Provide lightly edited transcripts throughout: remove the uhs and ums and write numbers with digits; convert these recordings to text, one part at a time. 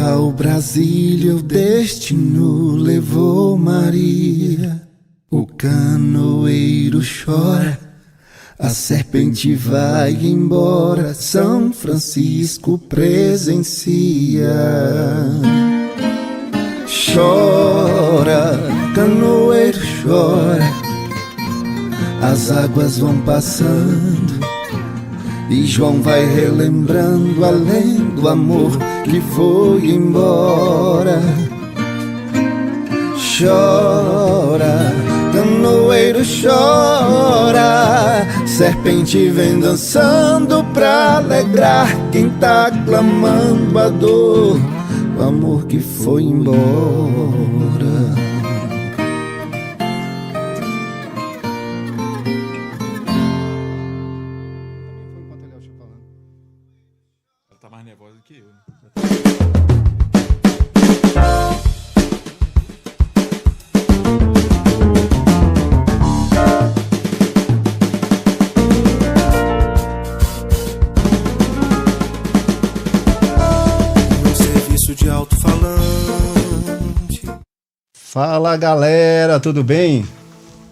Ao Brasília o destino levou Maria. O canoeiro chora, a serpente vai embora, São Francisco presencia. Chora, canoeiro chora, as águas vão passando e João vai relembrando além do amor que foi embora. Chora, canoeiro chora, serpente vem dançando pra alegrar quem tá clamando a dor, o amor que foi embora. Ela tá mais nervosa do que eu, né? Fala galera, tudo bem?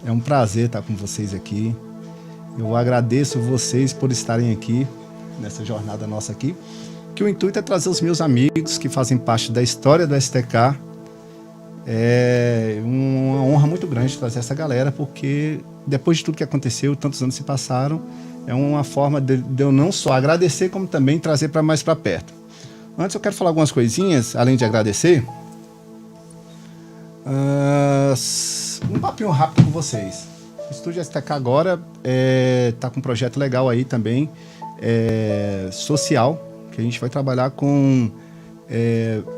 É um prazer estar com vocês aqui. Eu agradeço vocês por estarem aqui nessa jornada nossa aqui, que o intuito é trazer os meus amigos que fazem parte da história do STK. É uma honra muito grande trazer essa galera, porque depois de tudo que aconteceu, tantos anos se passaram, é uma forma de eu não só agradecer, como também trazer para mais para perto. Antes eu quero falar algumas coisinhas, além de agradecer. Um papinho rápido com vocês. O Estúdio STK agora está com um projeto legal aí também, social, que a gente vai trabalhar com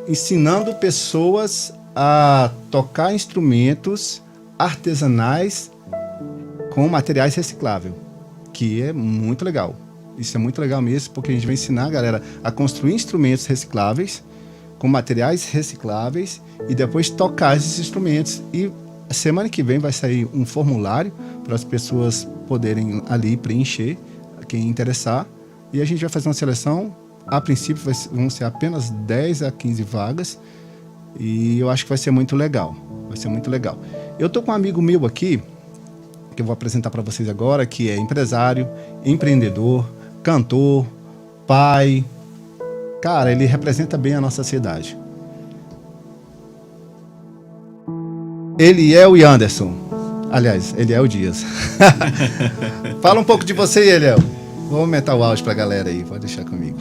ensinando pessoas a tocar instrumentos artesanais com materiais recicláveis, que é muito legal. Isso é muito legal mesmo, porque a gente vai ensinar a galera a construir instrumentos recicláveis com materiais recicláveis e depois tocar esses instrumentos. E semana que vem vai sair um formulário para as pessoas poderem ali preencher, quem interessar, e a gente vai fazer uma seleção. A princípio vão ser apenas 10 a 15 vagas e eu acho que vai ser muito legal. Vai ser muito legal. Eu tô com um amigo meu aqui, que eu vou apresentar para vocês agora, que é empresário, empreendedor, cantor, pai. Cara, ele representa bem a nossa cidade. Eliel e Anderson. Aliás, Eliel Dias. Fala um pouco de você, Eliel. Vou aumentar o áudio pra galera aí, pode deixar comigo.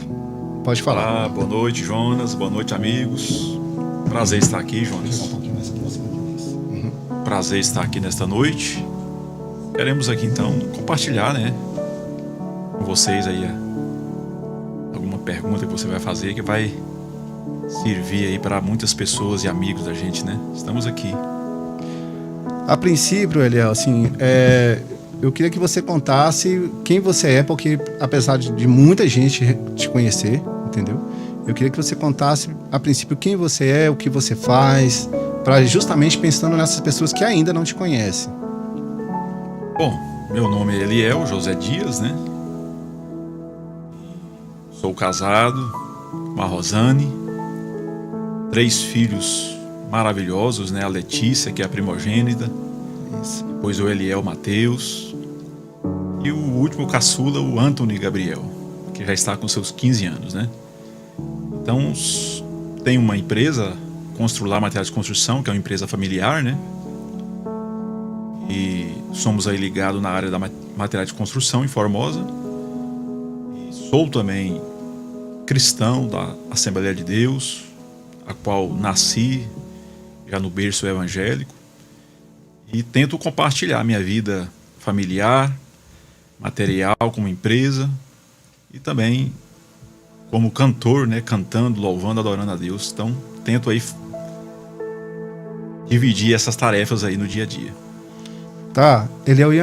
Pode falar. Olá, boa noite, Jonas. Boa noite, amigos. Prazer estar aqui, Jonas. Prazer estar aqui nesta noite. Queremos aqui, então, compartilhar, né, com vocês aí alguma pergunta que você vai fazer que vai servir aí para muitas pessoas e amigos da gente, né? Estamos aqui. A princípio, Eliel, assim, eu queria que você contasse quem você é, porque apesar de muita gente te conhecer, entendeu? Eu queria que você contasse, a princípio, quem você é, o que você faz, para justamente pensando nessas pessoas que ainda não te conhecem. Bom, meu nome é Eliel José Dias, né? Sou casado com a Rosane, 3 filhos maravilhosos, né? A Letícia, que é a primogênita, depois o Eliel Mateus e o último caçula, o Antony Gabriel, que já está com seus 15 anos, né? Então, tem uma empresa, Constrular Materiais de Construção, que é uma empresa familiar, né? E somos aí ligados na área da materiais de construção em Formosa. E sou também cristão da Assembleia de Deus, a qual nasci já no berço evangélico, e tento compartilhar minha vida familiar, material como empresa e também como cantor, né, cantando, louvando, adorando a Deus. Então tento aí dividir essas tarefas aí no dia a dia. Tá, Eliel e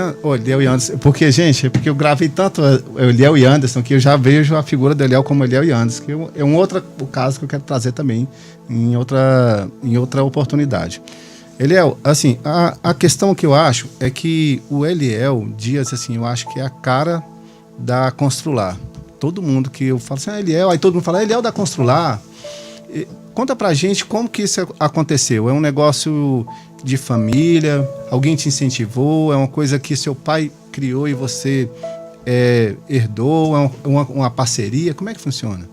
Anderson, porque, gente, porque eu gravei tanto Eliel e Anderson que eu já vejo a figura do Eliel como Eliel e Anderson, que é um outro caso que eu quero trazer também em outra oportunidade. Eliel, assim, a questão que eu acho é que o Eliel Dias, assim, eu acho que é a cara da Constrular. Todo mundo que eu falo assim, Eliel, aí todo mundo fala, Eliel da Constrular. Conta pra gente como que isso aconteceu. É um negócio de família? Alguém te incentivou? É uma coisa que seu pai criou e você herdou? É uma parceria? Como é que funciona?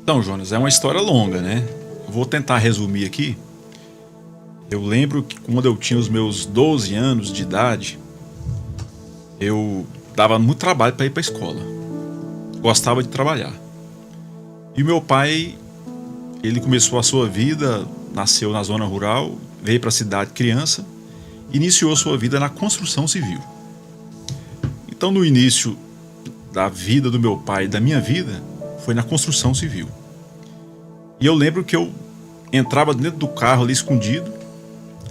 Então, Jonas, é uma história longa, né? Eu vou tentar resumir aqui. Eu lembro que quando eu tinha os meus 12 anos de idade, eu dava muito trabalho para ir para a escola. Gostava de trabalhar. E meu pai, ele começou a sua vida, nasceu na zona rural, veio para a cidade criança, iniciou sua vida na construção civil. Então, no início da vida do meu pai e da minha vida, foi na construção civil. E eu lembro que eu entrava dentro do carro ali escondido.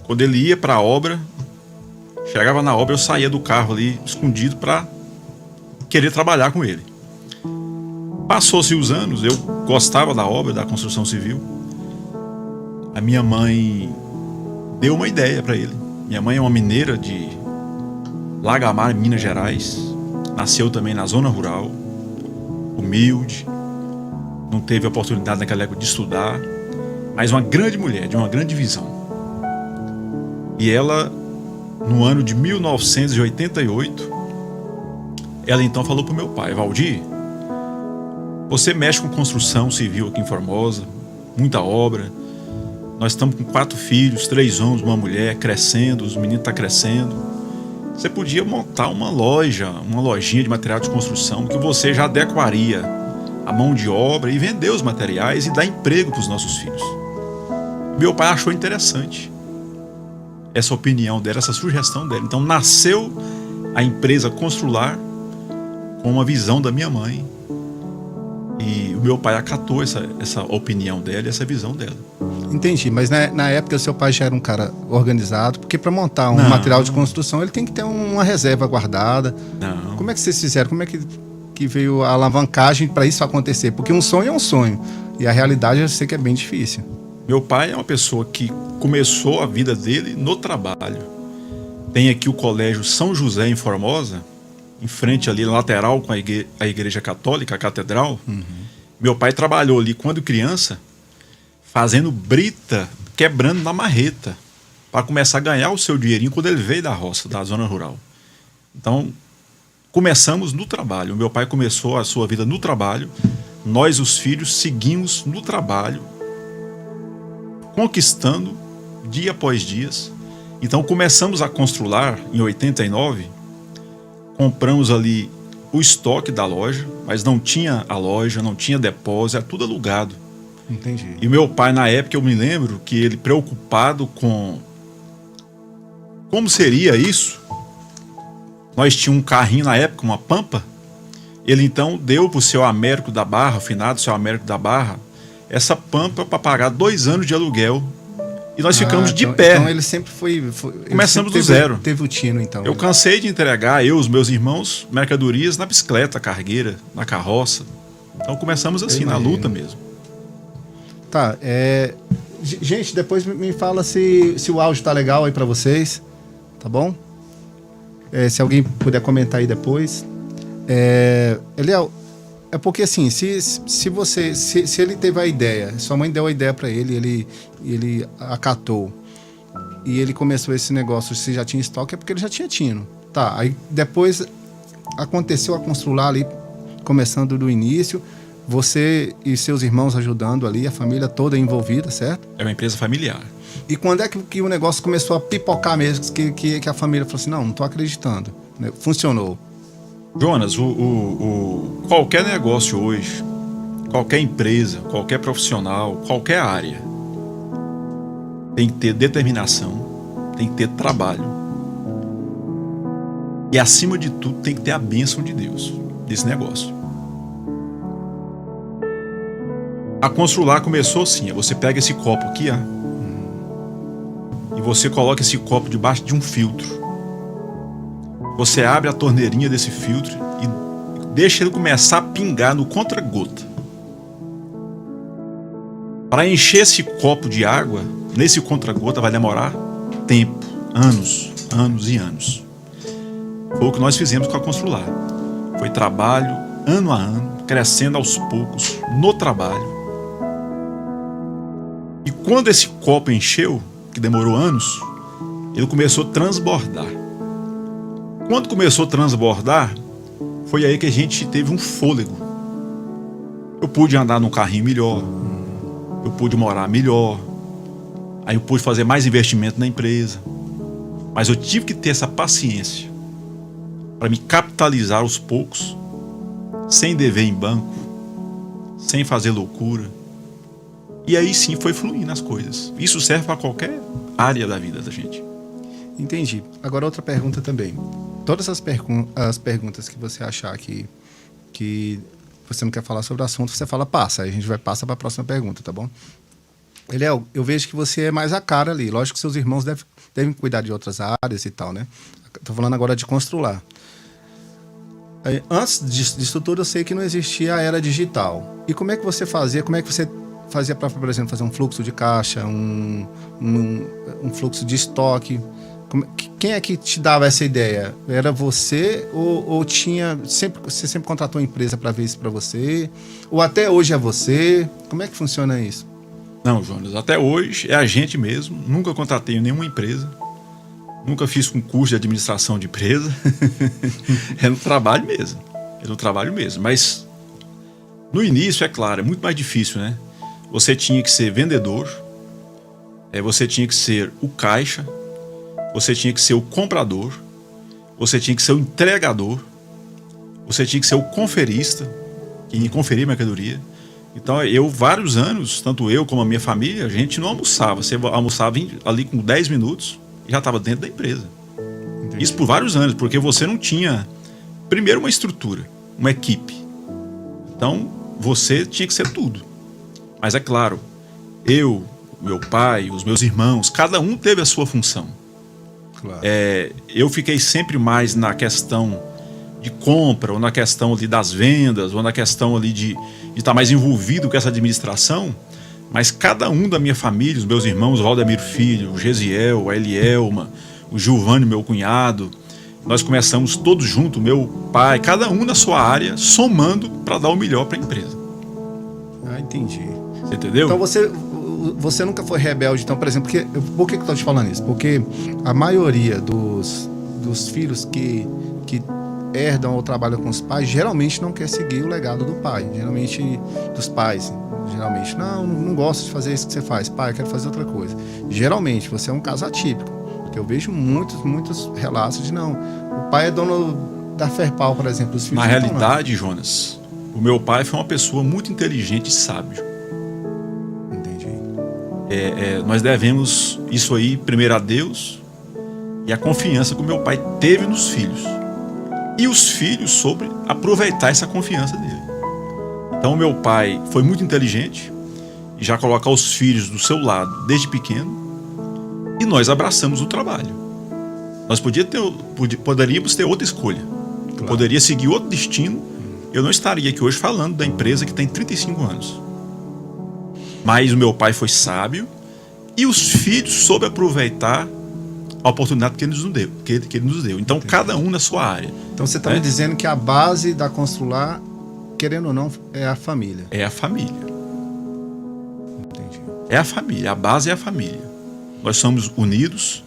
Quando ele ia para a obra, chegava na obra, eu saía do carro ali escondido para querer trabalhar com ele. Passou-se os anos, eu gostava da obra, da construção civil. A minha mãe deu uma ideia para ele. Minha mãe é uma mineira de Lagamar, Minas Gerais. Nasceu também na zona rural, humilde. Não teve oportunidade naquela época de estudar, mas uma grande mulher, de uma grande visão. E ela, no ano de 1988, ela então falou para o meu pai: Valdir, você mexe com construção civil aqui em Formosa, muita obra. Nós estamos com 4 filhos, 3 homens, uma mulher, crescendo, os meninos estão crescendo. Você podia montar uma loja, uma lojinha de material de construção que você já adequaria a mão de obra e vender os materiais e dar emprego para os nossos filhos. Meu pai achou interessante essa opinião dela, essa sugestão dela. Então nasceu a empresa Constrular com uma visão da minha mãe. E o meu pai acatou essa opinião dela e essa visão dela. Entendi, mas na época o seu pai já era um cara organizado, porque para montar um material de construção ele tem que ter uma reserva guardada. Não. Como é que vocês fizeram? Como é que veio a alavancagem para isso acontecer? Porque um sonho é um sonho e a realidade eu sei que é bem difícil. Meu pai é uma pessoa que começou a vida dele no trabalho. Tem aqui o Colégio São José em Formosa, em frente ali, lateral com a igreja católica, a catedral. Uhum. Meu pai trabalhou ali quando criança, fazendo brita, quebrando na marreta, para começar a ganhar o seu dinheirinho quando ele veio da roça, da zona rural. Então, começamos no trabalho. Meu pai começou a sua vida no trabalho, nós, os filhos, seguimos no trabalho, conquistando dia após dia. Então começamos a Constrular em 89, compramos ali o estoque da loja, mas não tinha a loja, não tinha depósito, era tudo alugado. Entendi. E meu pai, na época, eu me lembro que ele, preocupado com como seria isso, nós tínhamos um carrinho na época, uma Pampa, ele então deu para o seu Américo da Barra, finado seu Américo da Barra, essa Pampa para pagar 2 anos de aluguel. E nós ficamos de pé. Então ele sempre foi começamos sempre do zero. Teve o tino, então. Eu cansei de entregar, eu, os meus irmãos, mercadorias na bicicleta, cargueira, na carroça. Então começamos assim, na luta mesmo. Tá, gente, depois me fala se o áudio tá legal aí para vocês, tá bom? Se alguém puder comentar aí depois. Eliel, é porque assim, se ele teve a ideia, sua mãe deu a ideia para ele acatou, e ele começou esse negócio, se já tinha estoque, é porque ele já tinha tino. Tá, aí depois aconteceu a Constrular ali, começando do início, você e seus irmãos ajudando ali, a família toda envolvida, certo? É uma empresa familiar. E quando é que o negócio começou a pipocar mesmo, que a família falou assim, não tô acreditando, funcionou? Jonas, qualquer negócio hoje, qualquer empresa, qualquer profissional, qualquer área, tem que ter determinação, tem que ter trabalho. E acima de tudo tem que ter a bênção de Deus desse negócio. A Constrular começou assim, você pega esse copo aqui, e você coloca esse copo debaixo de um filtro. Você abre a torneirinha desse filtro e deixa ele começar a pingar no contra-gota. Para encher esse copo de água, nesse contra-gota vai demorar tempo, anos e anos. Foi o que nós fizemos com a Constrular. Foi trabalho, ano a ano, crescendo aos poucos, no trabalho. quando esse copo encheu, que demorou anos, ele começou a transbordar. Quando começou a transbordar, foi aí que a gente teve um fôlego. Eu pude andar num carrinho melhor, eu pude morar melhor, aí eu pude fazer mais investimento na empresa. Mas eu tive que ter essa paciência para me capitalizar aos poucos, sem dever em banco, sem fazer loucura. E aí sim foi fluindo as coisas. Isso serve para qualquer área da vida da gente. Entendi. Agora outra pergunta também. Todas as perguntas que você achar que você não quer falar sobre o assunto, você fala passa. Aí a gente vai passar para a próxima pergunta, tá bom? Eliel, eu vejo que você é mais a cara ali. Lógico que seus irmãos devem cuidar de outras áreas e tal, né? Tô falando agora de Constrular. Antes disso tudo, eu sei que não existia a era digital. E como é que você fazia? Como é que você fazia para, por exemplo, fazer um fluxo de caixa, um fluxo de estoque? Quem é que te dava essa ideia? Era você ou você sempre contratou uma empresa para ver isso para você? Ou até hoje é você? Como é que funciona isso? Não, Jonas, até hoje é a gente mesmo. Nunca contratei nenhuma empresa. Nunca fiz concurso de administração de empresa. É no trabalho mesmo. É no trabalho mesmo. Mas no início, é claro, é muito mais difícil, né? Você tinha que ser vendedor, você tinha que ser o caixa, você tinha que ser o comprador, você tinha que ser o entregador, você tinha que ser o conferista, que ia conferir mercadoria. Então, vários anos, tanto eu como a minha família, a gente não almoçava. Você almoçava ali com 10 minutos e já estava dentro da empresa. Entendi. Isso por vários anos, porque você não tinha, primeiro, uma estrutura, uma equipe. Então, você tinha que ser tudo. Mas é claro, eu, meu pai, os meus irmãos, cada um teve a sua função. Claro. Eu fiquei sempre mais na questão de compra, ou na questão ali das vendas, ou na questão ali de estar mais envolvido com essa administração, mas cada um da minha família, os meus irmãos, o Valdemiro Filho, o Gesiel, a Elielma, o Giovanni, meu cunhado, nós começamos todos juntos, meu pai, cada um na sua área, somando para dar o melhor para a empresa. Ah, entendi. Você entendeu? Então você nunca foi rebelde, então, por exemplo, por que eu estou te falando isso? Porque a maioria dos filhos que herdam ou trabalham com os pais, geralmente não quer seguir o legado do pai. Geralmente, dos pais. Geralmente, não gosto de fazer isso que você faz. Pai, eu quero fazer outra coisa. Geralmente, você é um caso atípico. Porque eu vejo muitos relatos de o pai é dono da Ferpal, por exemplo. Os filhos Na realidade, Jonas, o meu pai foi uma pessoa muito inteligente e sábio. Entendi. Nós devemos isso aí primeiro a Deus e a confiança que o meu pai teve nos filhos. E os filhos sobre aproveitar essa confiança dele. Então o meu pai foi muito inteligente e já coloca os filhos do seu lado desde pequeno, e nós abraçamos o trabalho. Nós poderíamos ter outra escolha. Claro. Eu poderia seguir outro destino. Eu não estaria aqui hoje falando da empresa que tem 35 anos. Mas o meu pai foi sábio e os filhos soube aproveitar a oportunidade que ele nos deu. Então, entendi. Cada um na sua área. Então, você está me dizendo que a base da Constrular, querendo ou não, é a família. É a família. Entendi. É a família. A base é a família. Nós somos unidos,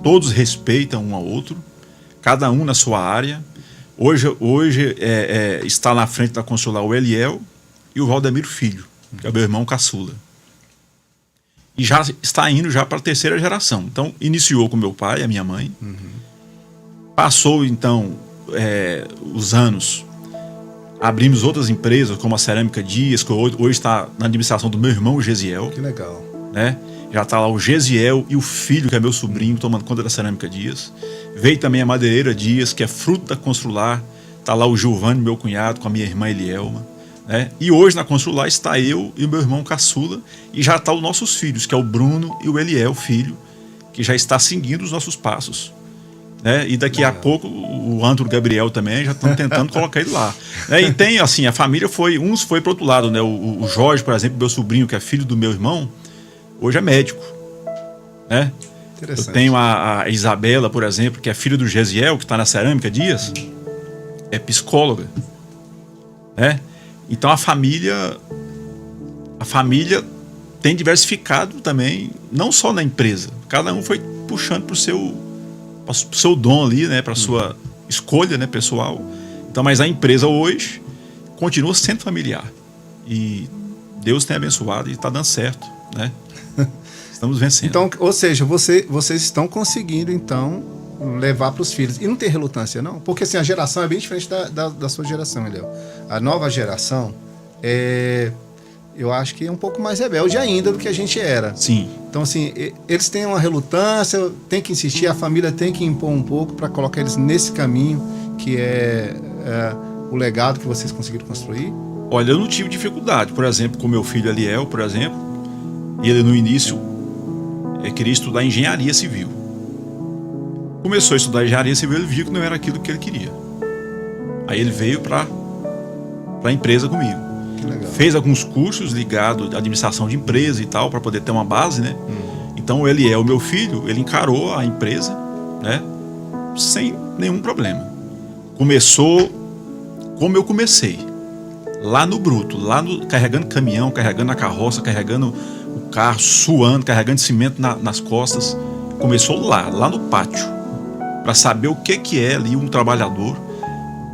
todos respeitam um ao outro, cada um na sua área. Hoje está na frente da Constrular o Eliel e o Valdemiro Filho, que é o meu irmão caçula. E já está indo para a terceira geração. Então, iniciou com meu pai, a minha mãe. Uhum. Passou, então, os anos. Abrimos outras empresas, como a Cerâmica Dias, que hoje está na administração do meu irmão, o Gesiel. Que legal. Né? Já está lá o Gesiel e o filho, que é meu sobrinho, tomando conta da Cerâmica Dias. Veio também a Madeireira Dias, que é fruto da Constrular. Está lá o Giovanni, meu cunhado, com a minha irmã Elielma. Né? E hoje na Constrular está eu e o meu irmão caçula, e já estão os nossos filhos, que é o Bruno e o Eliel, filho, que já está seguindo os nossos passos. Né? E daqui a pouco o Antônio Gabriel também, já estamos tentando colocar ele lá. Né? E tem assim, a família uns foi para o outro lado. Né? O Jorge, por exemplo, meu sobrinho, que é filho do meu irmão, hoje é médico. Né? Eu tenho a Isabela, por exemplo, que é filha do Gesiel, que está na Cerâmica Dias, é psicóloga. Né? Então a família tem diversificado também, não só na empresa. Cada um foi puxando pro seu dom ali, né? Para sua escolha, né, pessoal. Então, mas a empresa hoje continua sendo familiar. E Deus tem abençoado e está dando certo, né? Estamos vencendo. Então, ou seja, vocês estão conseguindo, então, levar para os filhos. E não tem relutância, não? Porque assim, a geração é bem diferente da sua geração, Eliel. A nova geração, eu acho que é um pouco mais rebelde ainda do que a gente era. Sim. Então, assim, eles têm uma relutância, tem que insistir, a família tem que impor um pouco para colocar eles nesse caminho que é o legado que vocês conseguiram construir. Olha, eu não tive dificuldade. Por exemplo, com meu filho Eliel, por exemplo, ele no início queria estudar engenharia civil. Começou a estudar engenharia civil, ele viu que não era aquilo que ele queria. Aí ele veio para a empresa comigo. Que legal. Fez alguns cursos ligados à administração de empresa e tal, para poder ter uma base, né? Então o Eliel, meu filho, ele encarou a empresa, né, sem nenhum problema. Começou como eu comecei, lá no bruto, carregando caminhão, carregando a carroça, carregando o carro, suando, carregando cimento nas costas. Começou lá no pátio, para saber o que é ali um trabalhador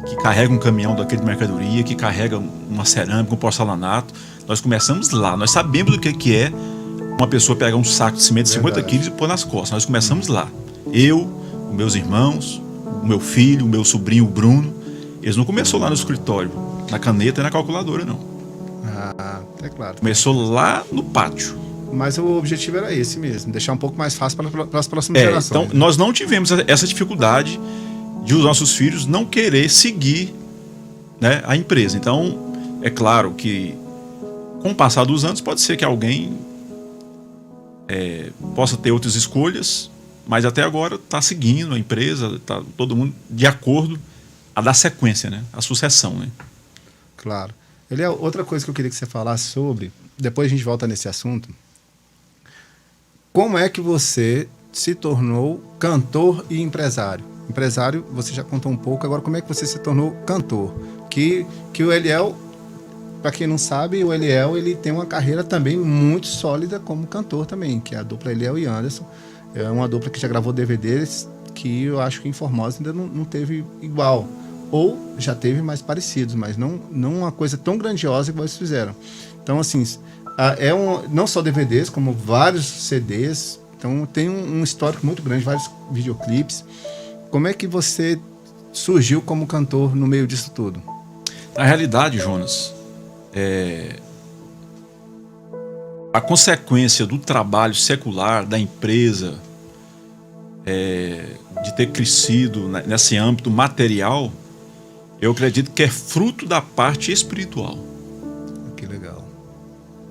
que carrega um caminhão daquele de mercadoria, que carrega uma cerâmica, um porcelanato. Nós começamos lá, nós sabemos o que é uma pessoa pegar um saco de cimento de 50 quilos e pôr nas costas. Nós começamos lá. Eu, os meus irmãos, o meu filho, o meu sobrinho, o Bruno, eles não começaram lá no escritório, na caneta e na calculadora, não. Ah, é claro. Começou lá no pátio. Mas o objetivo era esse mesmo, deixar um pouco mais fácil para as próximas gerações. Então, nós não tivemos essa dificuldade de os nossos filhos não querer seguir, né, a empresa. Então, é claro que com o passar dos anos pode ser que alguém possa ter outras escolhas, mas até agora está seguindo a empresa, está todo mundo de acordo a dar sequência, né, a sucessão, né? Claro. Eliel, outra coisa que eu queria que você falasse sobre, depois a gente volta nesse assunto, como é que você se tornou cantor e empresário? Empresário, você já contou um pouco, agora como é que você se tornou cantor? Que o Eliel, para quem não sabe, o Eliel, ele tem uma carreira também muito sólida como cantor também, que é a dupla Eliel e Anderson. É uma dupla que já gravou DVDs que eu acho que em Formosa ainda não teve igual. Ou já teve mais parecidos, mas não uma coisa tão grandiosa que vocês fizeram. Então, assim, não só DVDs, como vários CDs. Então, tem um histórico muito grande, vários videoclipes. Como é que você surgiu como cantor no meio disso tudo? Na realidade, Jonas, a consequência do trabalho secular, da empresa, de ter crescido nesse âmbito material, eu acredito que é fruto da parte espiritual. Que legal.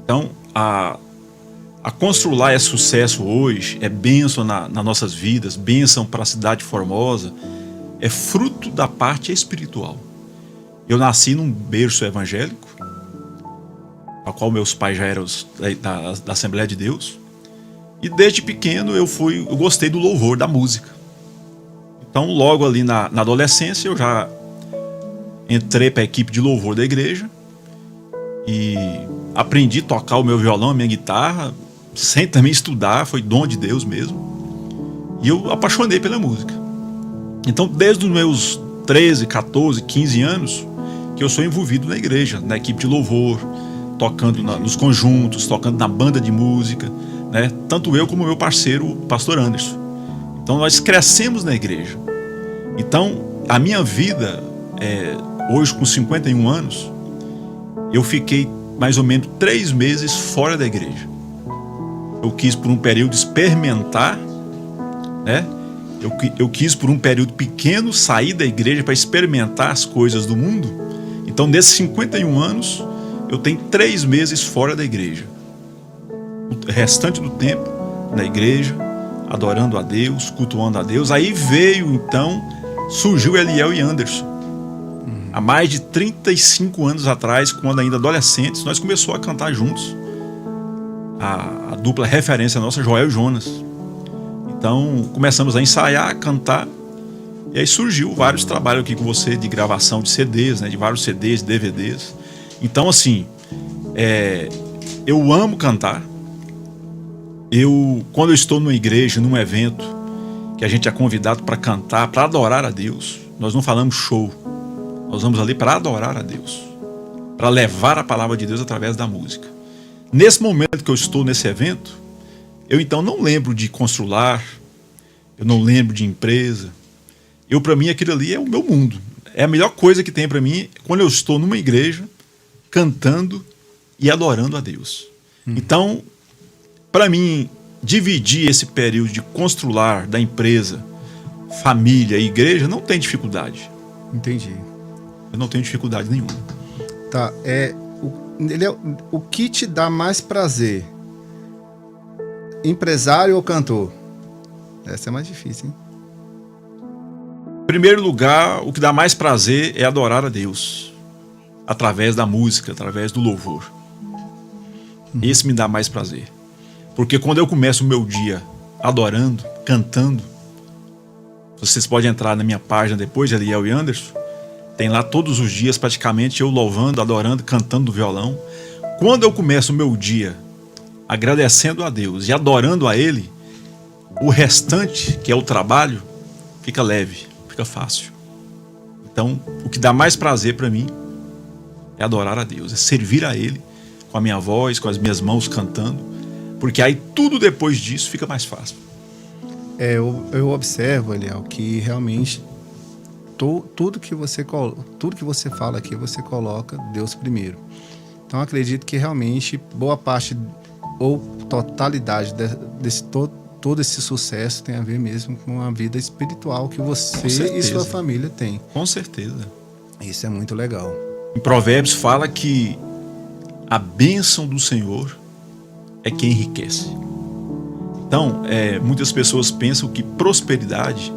Então, a Constrular é sucesso hoje, é bênção nas nossas vidas, bênção para a cidade de Formosa, é fruto da parte espiritual. Eu nasci num berço evangélico, a qual meus pais já eram da Assembleia de Deus, e desde pequeno eu gostei do louvor, da música. Então, logo ali na adolescência, eu já entrei para a equipe de louvor da igreja e aprendi a tocar o meu violão, a minha guitarra, sem também estudar, foi dom de Deus mesmo. E eu apaixonei pela música. Então, desde os meus 13, 14, 15 anos, que eu sou envolvido na igreja, na equipe de louvor, tocando nos conjuntos, tocando na banda de música, né? Tanto eu como o meu parceiro, o pastor Anderson. Então, nós crescemos na igreja. Então, a minha vida, hoje com 51 anos, eu fiquei mais ou menos 3 meses fora da igreja. Eu quis por um período experimentar, né? Eu quis por um período pequeno sair da igreja para experimentar as coisas do mundo. Então, nesses 51 anos, eu tenho 3 meses fora da igreja. O restante do tempo na igreja, adorando a Deus, cultuando a Deus. Aí surgiu Eliel e Anderson. Há mais de 35 anos atrás, quando ainda adolescentes, nós começamos a cantar juntos. A dupla referência nossa, Joel e Jonas. Então, começamos a ensaiar, a cantar. E aí surgiu vários trabalhos aqui com você de gravação de CDs, né, de vários CDs, DVDs. Então, assim, eu amo cantar, Quando eu estou numa igreja, num evento, que a gente é convidado para cantar, para adorar a Deus, nós não falamos show. Nós vamos ali para adorar a Deus, para levar a palavra de Deus através da música. Nesse momento que eu estou nesse evento, eu então não lembro de Constrular, eu não lembro de empresa. Para mim, aquilo ali é o meu mundo. É a melhor coisa que tem para mim quando eu estou numa igreja, cantando e adorando a Deus. Então, para mim, dividir esse período de Constrular, da empresa, família e igreja, não tem dificuldade. Entendi. Eu não tenho dificuldade nenhuma. Tá, o que te dá mais prazer? Empresário ou cantor? Essa é mais difícil, hein? Em primeiro lugar, o que dá mais prazer é adorar a Deus, através da música, através do louvor. Esse me dá mais prazer. Porque quando eu começo o meu dia adorando, cantando, vocês podem entrar na minha página depois, Eliel e Anderson, tem lá todos os dias praticamente eu louvando, adorando, cantando no violão. Quando eu começo o meu dia agradecendo a Deus e adorando a Ele, o restante, que é o trabalho, fica leve, fica fácil. Então, o que dá mais prazer para mim é adorar a Deus, é servir a Ele com a minha voz, com as minhas mãos cantando, porque aí tudo depois disso fica mais fácil. Eu observo, Eliel, que realmente tudo que você fala aqui, você coloca Deus primeiro. Então, acredito que realmente boa parte ou totalidade todo esse sucesso tem a ver mesmo com a vida espiritual que você e sua família têm. Com certeza. Isso é muito legal. Em Provérbios fala que a bênção do Senhor é quem enriquece. Então, muitas pessoas pensam que prosperidade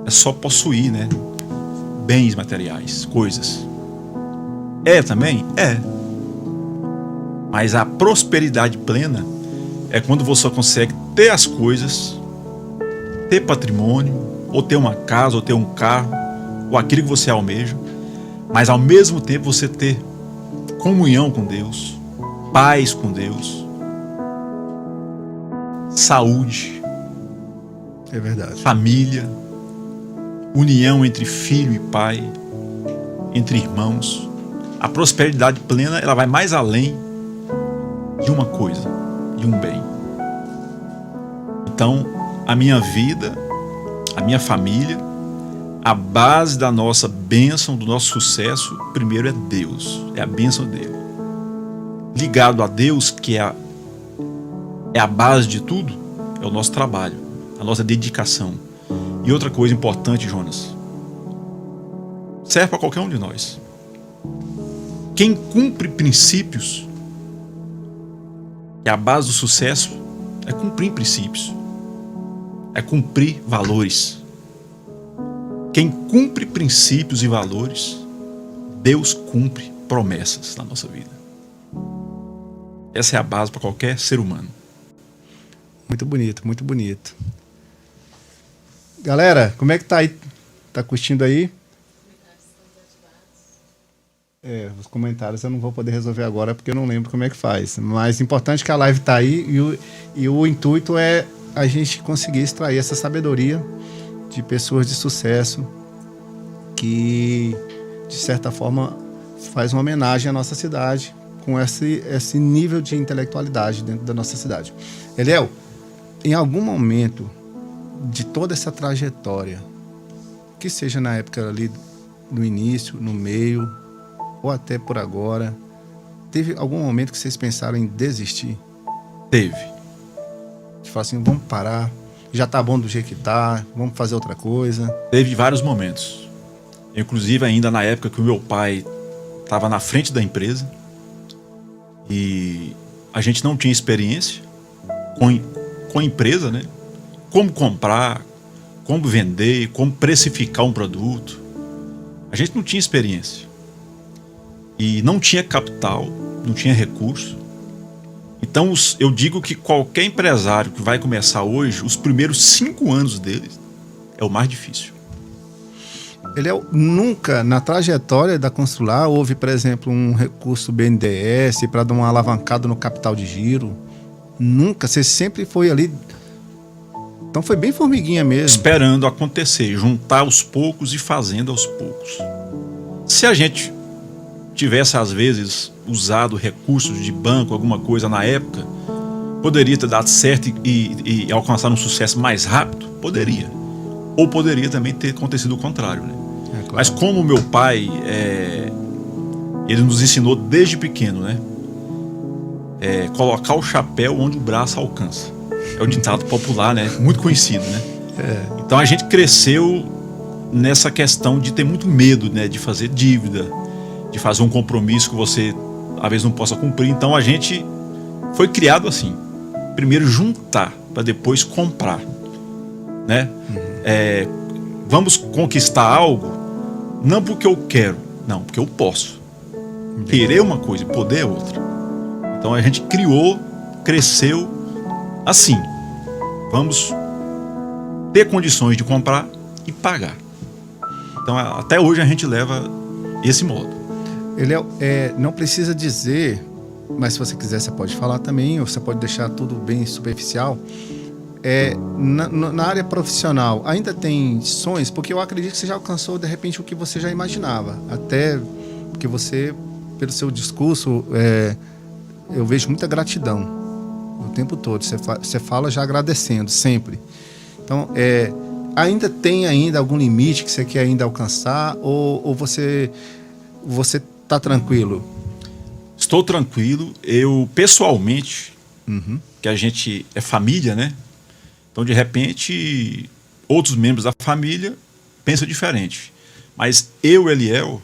é só possuir, né? Bens materiais, coisas. É também? É. Mas a prosperidade plena é quando você consegue ter as coisas, ter patrimônio, ou ter uma casa, ou ter um carro, ou aquilo que você almeja, mas ao mesmo tempo você ter comunhão com Deus, paz com Deus, saúde, é verdade, família, união entre filho e pai, entre irmãos. A prosperidade plena, ela vai mais além de uma coisa, de um bem. Então, a minha vida, a minha família, a base da nossa bênção, do nosso sucesso, primeiro é Deus, é a bênção dele. Ligado a Deus, que é a base de tudo, é o nosso trabalho, a nossa dedicação. E outra coisa importante, Jonas, serve para qualquer um de nós. Quem cumpre princípios, que é a base do sucesso, é cumprir princípios, é cumprir valores. Quem cumpre princípios e valores, Deus cumpre promessas na nossa vida. Essa é a base para qualquer ser humano. Muito bonito, muito bonito. Galera, como é que tá aí? Tá curtindo aí? Os comentários eu não vou poder resolver agora porque eu não lembro como é que faz. Mas importante que a live tá aí e o intuito é a gente conseguir extrair essa sabedoria de pessoas de sucesso que, de certa forma, faz uma homenagem à nossa cidade com esse nível de intelectualidade dentro da nossa cidade. Eliel, em algum momento de toda essa trajetória, que seja na época ali no início, no meio, ou até por agora, teve algum momento que vocês pensaram em desistir? Teve. De falar assim, vamos parar, já tá bom do jeito que tá, vamos fazer outra coisa. Teve vários momentos. Inclusive ainda na época que o meu pai estava na frente da empresa e a gente não tinha experiência com a empresa, né? Como comprar, como vender, como precificar um produto. A gente não tinha experiência. E não tinha capital, não tinha recurso. Então eu digo que qualquer empresário que vai começar hoje, os primeiros 5 anos dele é o mais difícil. Nunca na trajetória da Constrular houve, por exemplo, um recurso BNDES para dar uma alavancada no capital de giro? Nunca, você sempre foi ali. Então foi bem formiguinha mesmo. Esperando acontecer, juntar aos poucos e fazendo aos poucos. Se a gente tivesse, às vezes, usado recursos de banco, alguma coisa na época, poderia ter dado certo e alcançar um sucesso mais rápido? Poderia. Ou poderia também ter acontecido o contrário, né? Claro. Mas como meu pai, ele nos ensinou desde pequeno, né? Colocar o chapéu onde o braço alcança. É o ditado popular, né? Muito conhecido, né? Então a gente cresceu nessa questão de ter muito medo, né? De fazer dívida, de fazer um compromisso que você às vezes não possa cumprir. Então a gente foi criado assim: primeiro juntar para depois comprar, né? Vamos conquistar algo não porque eu quero, não, porque eu posso. Querer uma coisa e poder é outra. Então a gente criou, cresceu assim: vamos ter condições de comprar e pagar. Então até hoje a gente leva esse modo. Ele não precisa dizer, mas se você quiser você pode falar também, ou você pode deixar tudo bem superficial. Na área profissional ainda tem sonhos, porque eu acredito que você já alcançou de repente o que você já imaginava, até porque você, pelo seu discurso, eu vejo muita gratidão o tempo todo. Você fala já agradecendo sempre. Então ainda tem algum limite que você quer ainda alcançar, ou você está tranquilo? Estou tranquilo. Eu pessoalmente, que a gente é família, né? Então, de repente, outros membros da família pensam diferente. Mas eu, Eliel,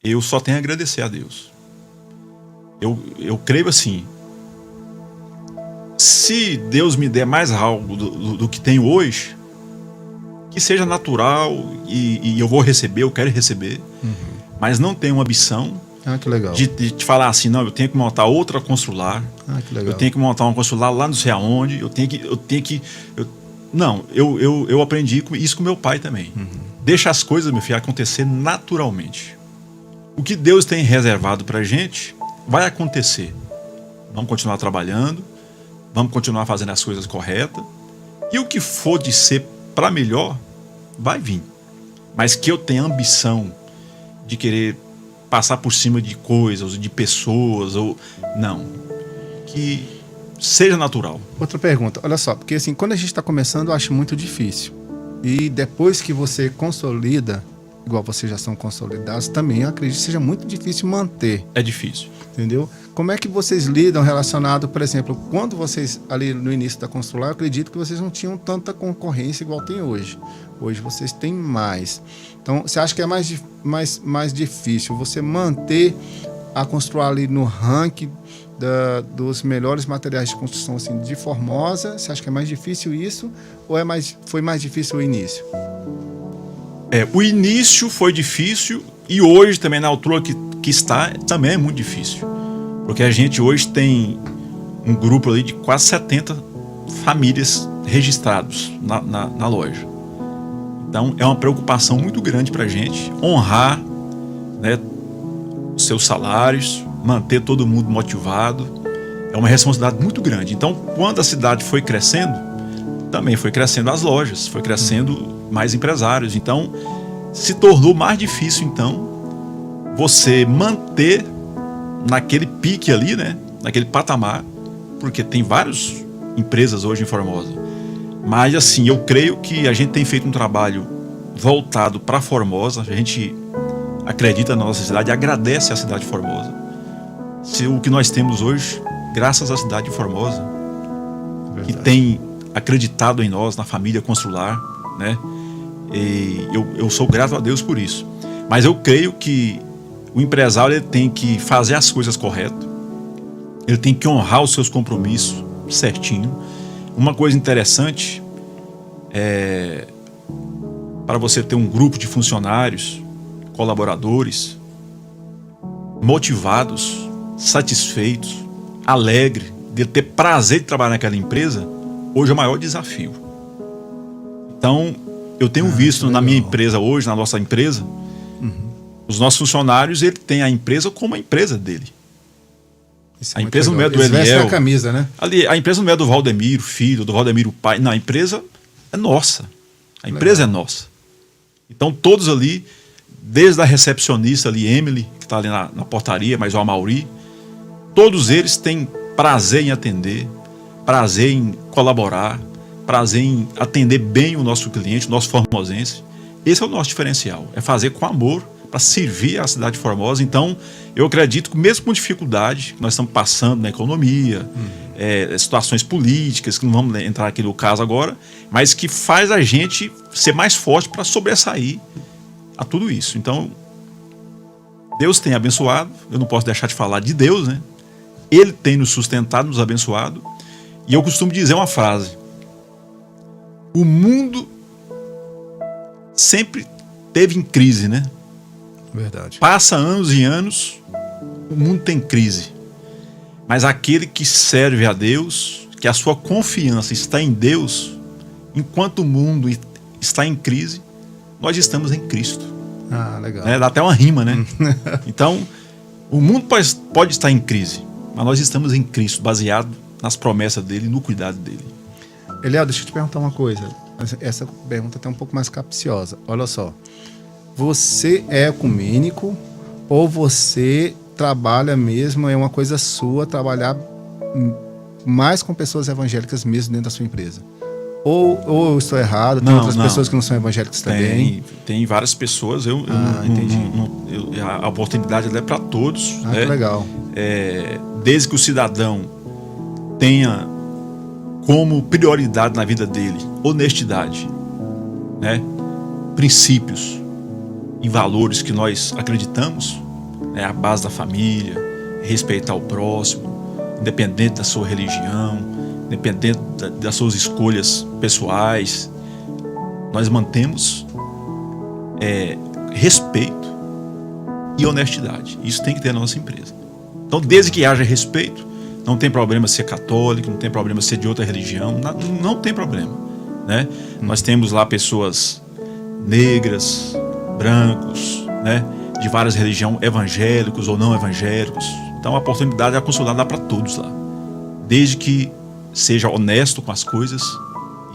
eu só tenho a agradecer a Deus. Eu creio assim: se Deus me der mais algo do que tenho hoje, que seja natural e eu vou receber, eu quero receber, mas não tenho uma ambição que legal. de te falar assim: não, eu tenho que montar outra Constrular, que legal. eu tenho que montar uma Constrular lá não sei aonde, eu aprendi isso com meu pai também. Deixa as coisas, meu filho, acontecer naturalmente. O que Deus tem reservado pra gente vai acontecer. Vamos continuar trabalhando, vamos continuar fazendo as coisas corretas, e o que for de ser para melhor vai vir. Mas que eu tenha ambição de querer passar por cima de coisas, de pessoas, ou não, que seja natural. Outra pergunta, olha só, porque assim, quando a gente está começando, eu acho muito difícil, e depois que você consolida, igual vocês já são consolidados, também eu acredito que seja muito difícil manter. É difícil. Entendeu? Como é que vocês lidam relacionado, por exemplo, quando vocês, ali no início da Constrular, eu acredito que vocês não tinham tanta concorrência igual tem hoje. Hoje vocês têm mais. Então, você acha que é mais difícil você manter a Constrular ali no ranking dos melhores materiais de construção assim, de Formosa? Você acha que é mais difícil isso? Ou foi mais difícil o início? O início foi difícil, e hoje também, na altura que está, também é muito difícil. Porque a gente hoje tem um grupo ali de quase 70 famílias registrados na loja. Então é uma preocupação muito grande para a gente honrar, né, os seus salários, manter todo mundo motivado. É uma responsabilidade muito grande. Então, quando a cidade foi crescendo, também foi crescendo as lojas, foi crescendo mais empresários. Então se tornou mais difícil, então, você manter naquele pique ali, né, naquele patamar, porque tem várias empresas hoje em Formosa. Mas assim, eu creio que a gente tem feito um trabalho voltado para Formosa. A gente acredita na nossa cidade, agradece a cidade de Formosa. O que nós temos hoje, graças à cidade de Formosa, que tem acreditado em nós, na família Constrular, né? E eu sou grato a Deus por isso. Mas eu creio que o empresário, ele tem que fazer as coisas corretas, ele tem que honrar os seus compromissos certinho. Uma coisa interessante é para você ter um grupo de funcionários, colaboradores motivados, satisfeitos, alegres, de ter prazer de trabalhar naquela empresa. Hoje é o maior desafio. Então eu tenho visto na minha empresa hoje, na nossa empresa, os nossos funcionários, ele tem a empresa como a empresa dele. Isso A muito empresa não legal. é do Eles vestem Eliel. a camisa, né? Ali, a empresa não é do Valdemiro, filho, do Valdemiro, pai. Não, a empresa é nossa. A empresa é nossa. Então, todos ali, desde a recepcionista ali, Emily, que está ali na portaria, mas o Amauri, todos eles têm prazer em atender, prazer em colaborar, prazer em atender bem o nosso cliente, o nosso formosense. Esse é o nosso diferencial, é fazer com amor para servir a cidade de Formosa. Então, eu acredito que mesmo com dificuldade que nós estamos passando na economia, situações políticas, que não vamos entrar aqui no caso agora, mas que faz a gente ser mais forte para sobressair a tudo isso. Então, Deus tem abençoado, eu não posso deixar de falar de Deus, né? Ele tem nos sustentado, nos abençoado, e eu costumo dizer uma frase: o mundo sempre teve em crise, né? Verdade. Passa anos e anos, o mundo tem crise. Mas aquele que serve a Deus, que a sua confiança está em Deus, enquanto o mundo está em crise, nós estamos em Cristo. Ah, legal. Dá até uma rima, né? Então, o mundo pode estar em crise, mas nós estamos em Cristo, baseado nas promessas dele e no cuidado dele. Eliel, deixa eu te perguntar uma coisa. Essa pergunta é um pouco mais capciosa. Olha só. Você é ecumênico ou você trabalha mesmo, é uma coisa sua, trabalhar mais com pessoas evangélicas mesmo dentro da sua empresa? Ou eu estou errado, tem outras pessoas que não são evangélicas também? Tem várias pessoas, entendi. A oportunidade é para todos. Ah, que legal. Desde que o cidadão tenha como prioridade na vida dele honestidade, né? Princípios e valores que nós acreditamos, né? A base da família, respeitar o próximo, independente da sua religião, independente das suas escolhas pessoais, nós mantemos respeito e honestidade. Isso tem que ter na nossa empresa. Então, desde que haja respeito, não tem problema ser católico, não tem problema ser de outra religião, não tem problema, né? Nós temos lá pessoas negras, brancos, né? De várias religiões, evangélicos ou não evangélicos. Então, a oportunidade, a consulada dá para todos lá, desde que seja honesto com as coisas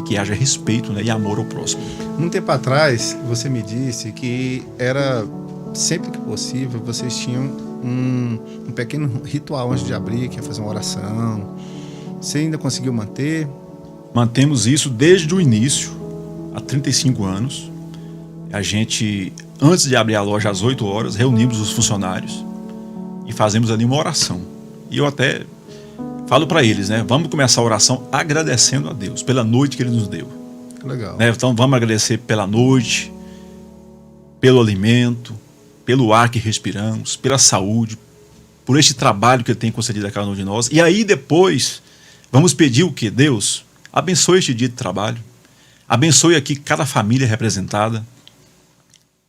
e que haja respeito, né, e amor ao próximo. Um tempo atrás, você me disse que era, sempre que possível, vocês tinham um pequeno ritual antes de abrir, que é fazer uma oração. Você ainda conseguiu manter? Mantemos isso desde o início, há 35 anos. A gente, antes de abrir a loja às 8 horas, reunimos os funcionários e fazemos ali uma oração. E eu até falo para eles, né? Vamos começar a oração agradecendo a Deus pela noite que Ele nos deu. Legal. Né? Então vamos agradecer pela noite, pelo alimento, pelo ar que respiramos, pela saúde, por este trabalho que Ele tem concedido a cada um de nós. E aí depois vamos pedir o quê? Deus, abençoe este dia de trabalho, abençoe aqui cada família representada,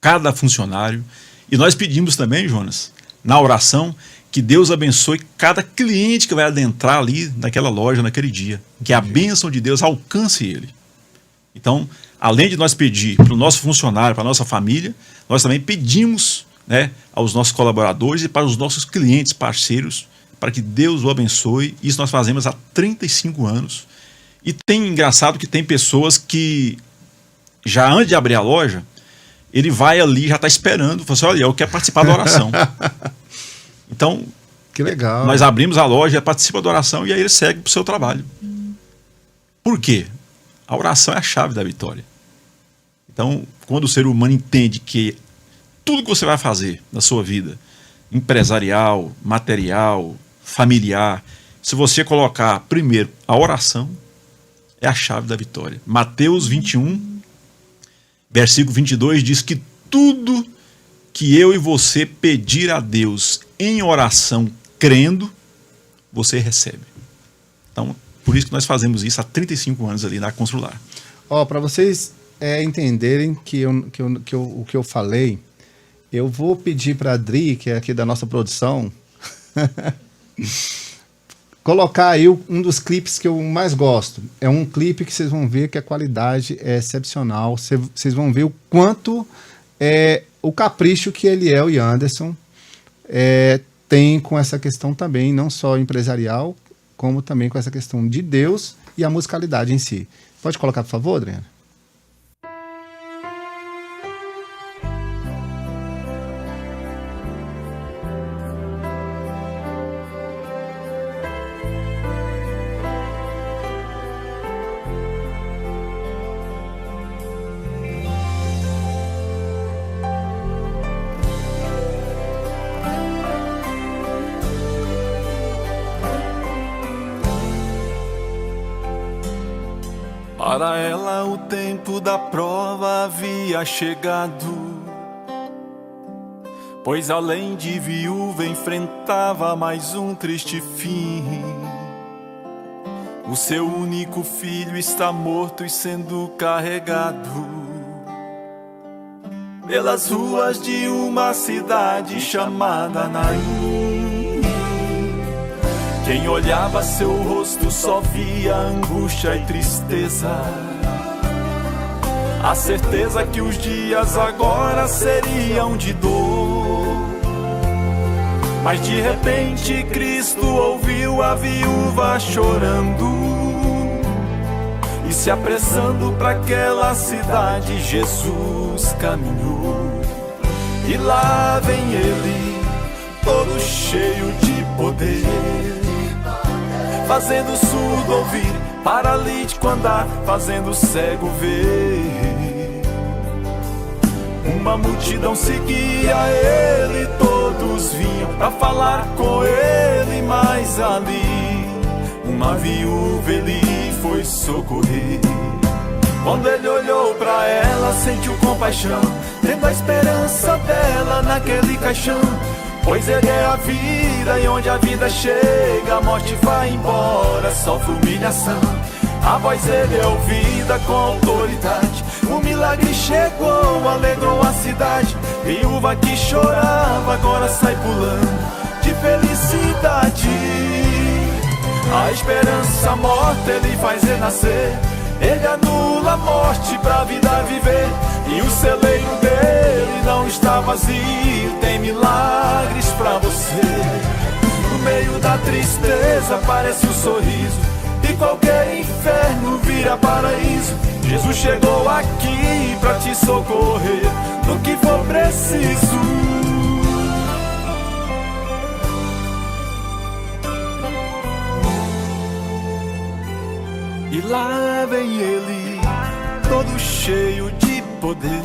cada funcionário. E nós pedimos também, Jonas, na oração, que Deus abençoe cada cliente que vai adentrar ali naquela loja naquele dia. Que a bênção de Deus alcance ele. Então, além de nós pedir para o nosso funcionário, para a nossa família, nós também pedimos, né, aos nossos colaboradores e para os nossos clientes, parceiros, para que Deus o abençoe. Isso nós fazemos há 35 anos. E engraçado que tem pessoas que, já antes de abrir a loja, ele vai ali, já está esperando, fala assim, olha, eu quero participar da oração. Então, que legal. Nós abrimos a loja, participa da oração e aí ele segue para o seu trabalho. Por quê? A oração é a chave da vitória. Então, quando o ser humano entende que tudo que você vai fazer na sua vida, empresarial, material, familiar, se você colocar primeiro a oração, é a chave da vitória. Mateus 21, versículo 22 diz que tudo que eu e você pedir a Deus em oração, crendo, você recebe. Então, por isso que nós fazemos isso há 35 anos ali na Constrular. Para vocês entenderem o que eu falei, eu vou pedir para a Adri, que é aqui da nossa produção, colocar aí um dos clipes que eu mais gosto. É um clipe que vocês vão ver que a qualidade é excepcional. Vocês vão ver o quanto o capricho que Eliel e Anderson tem com essa questão também, não só empresarial, como também com essa questão de Deus e a musicalidade em si. Pode colocar, por favor, Adriana? Para ela o tempo da prova havia chegado, pois além de viúva enfrentava mais um triste fim. O seu único filho está morto e sendo carregado pelas ruas de uma cidade chamada Naim. Quem olhava seu rosto só via angústia e tristeza, a certeza que os dias agora seriam de dor. Mas de repente Cristo ouviu a viúva chorando e se apressando para aquela cidade Jesus caminhou. E lá vem ele, todo cheio de poder, fazendo surdo ouvir, paralítico andar, fazendo cego ver. Uma multidão seguia ele, todos vinham pra falar com ele, mas ali uma viúva ele foi socorrer. Quando ele olhou pra ela, sentiu compaixão, tendo a esperança dela naquele caixão. Pois ele é a vida, e onde a vida chega, a morte vai embora, sofre humilhação. A voz dele é ouvida com autoridade, o milagre chegou, alegrou a cidade. Viúva que chorava, agora sai pulando de felicidade. A esperança morta ele faz renascer, ele anula a morte pra vida viver. E o celeiro dele não está vazio, tem milagres pra você. No meio da tristeza aparece o sorriso, e qualquer inferno vira paraíso. Jesus chegou aqui pra te socorrer no que for preciso. E lá vem ele, todo cheio de poder,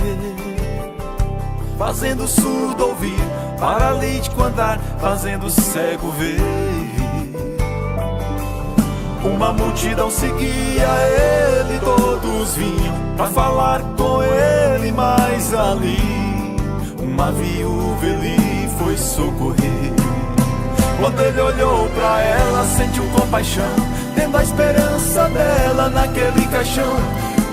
fazendo surdo ouvir, paralítico andar, fazendo cego ver. Uma multidão seguia ele, todos vinham pra falar com ele, mas ali uma viúva ele foi socorrer. Quando ele olhou pra ela, sentiu compaixão, tendo a esperança dela naquele caixão.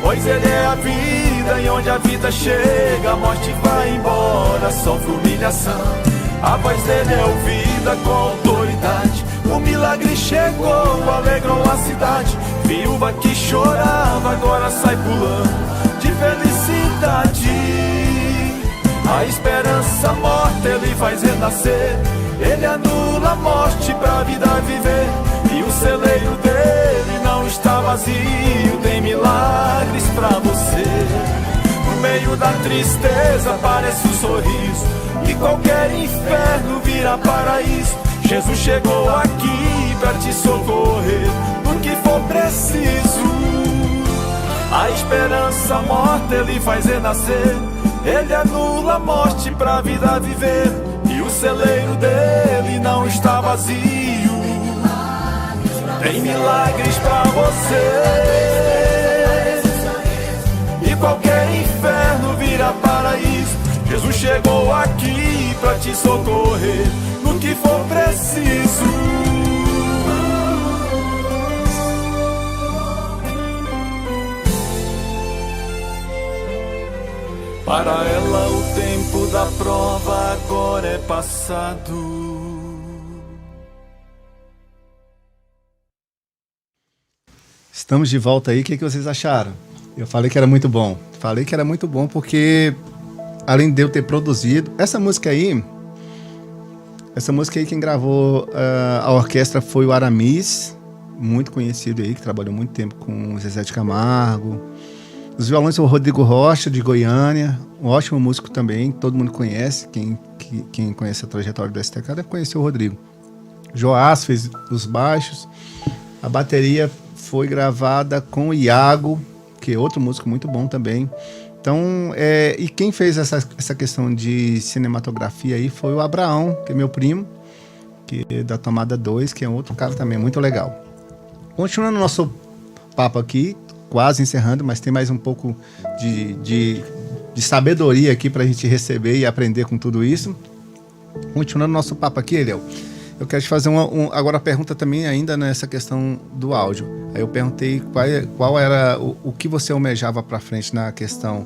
Pois ele é a vida, e onde a vida chega, a morte vai embora, sofre humilhação. A voz dele é ouvida com autoridade, o milagre chegou, alegrou a cidade. Viúva que chorava, agora sai pulando de felicidade. A esperança morta ele faz renascer, ele anula a morte pra vida viver. E o celeiro dele não está vazio, tem milagres pra você. No meio da tristeza aparece um sorriso, e qualquer inferno vira paraíso. Jesus chegou aqui pra te socorrer no que for preciso. A esperança morta ele faz renascer, ele anula a morte pra vida viver. E o celeiro dele não está vazio, tem milagres pra você. E qualquer inferno vira paraíso. Jesus chegou aqui pra te socorrer no que for preciso. Para ela o tempo da prova agora é passado. Estamos de volta aí, o que vocês acharam? Eu falei que era muito bom. Falei que era muito bom porque, além de eu ter produzido, essa música aí, Essa música aí quem gravou a orquestra foi o Aramis, muito conhecido aí, que trabalhou muito tempo com o Zezé de Camargo. Os violões são o Rodrigo Rocha, de Goiânia, um ótimo músico também, todo mundo conhece, quem conhece a trajetória do STK deve conhecer o Rodrigo. Joás fez os baixos, a bateria foi gravada com o Iago, que é outro músico muito bom também. Então, e quem fez essa questão de cinematografia aí foi o Abraão, que é meu primo, que é da Tomada 2, que é outro cara também muito legal. Continuando o nosso papo aqui, quase encerrando, mas tem mais um pouco de sabedoria aqui para a gente receber e aprender com tudo isso. Continuando o nosso papo aqui, Eliel, eu quero te fazer agora a pergunta também ainda nessa questão do áudio. Aí eu perguntei qual era o que você almejava para frente na questão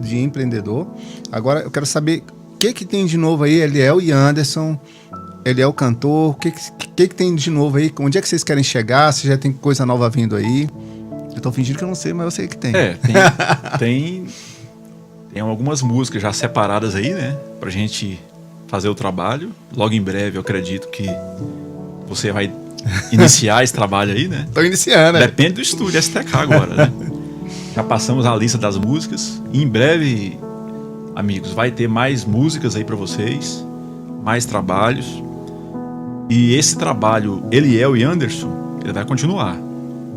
de empreendedor. Agora eu quero saber o que tem de novo aí, Eliel e Anderson. Eliel cantor, o que tem de novo aí? Onde é que vocês querem chegar? Se já tem coisa nova vindo aí? Eu tô fingindo que eu não sei, mas eu sei que tem. Tem algumas músicas já separadas aí, né? Pra gente fazer o trabalho. Logo em breve, eu acredito que você vai iniciar esse trabalho aí, né? Tô iniciando, né? Depende do estúdio STK agora, né? Já passamos a lista das músicas. E em breve, amigos, vai ter mais músicas aí pra vocês. Mais trabalhos. E esse trabalho, Eliel e Anderson, ele vai continuar.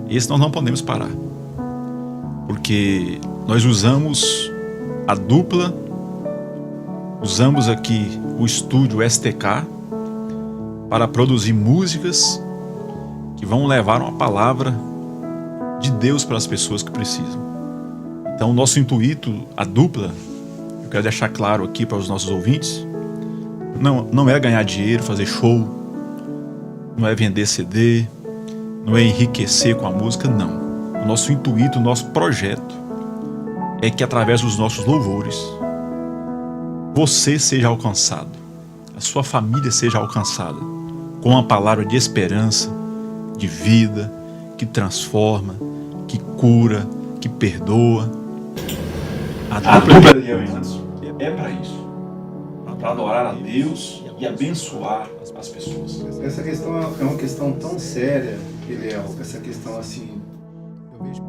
Esse nós não podemos parar. Porque nós usamos a dupla, usamos aqui o estúdio STK para produzir músicas que vão levar uma palavra de Deus para as pessoas que precisam. Então, o nosso intuito, a dupla, eu quero deixar claro aqui para os nossos ouvintes, não é ganhar dinheiro, fazer show, não é vender CD, não é enriquecer com a música, não. O nosso intuito, o nosso projeto é que através dos nossos louvores você seja alcançado, a sua família seja alcançada com uma palavra de esperança, de vida, que transforma, que cura, que perdoa. A dupla é para isso, para adorar a Deus e abençoar as pessoas. Essa questão é uma questão tão séria, Eliel, essa questão assim, eu vejo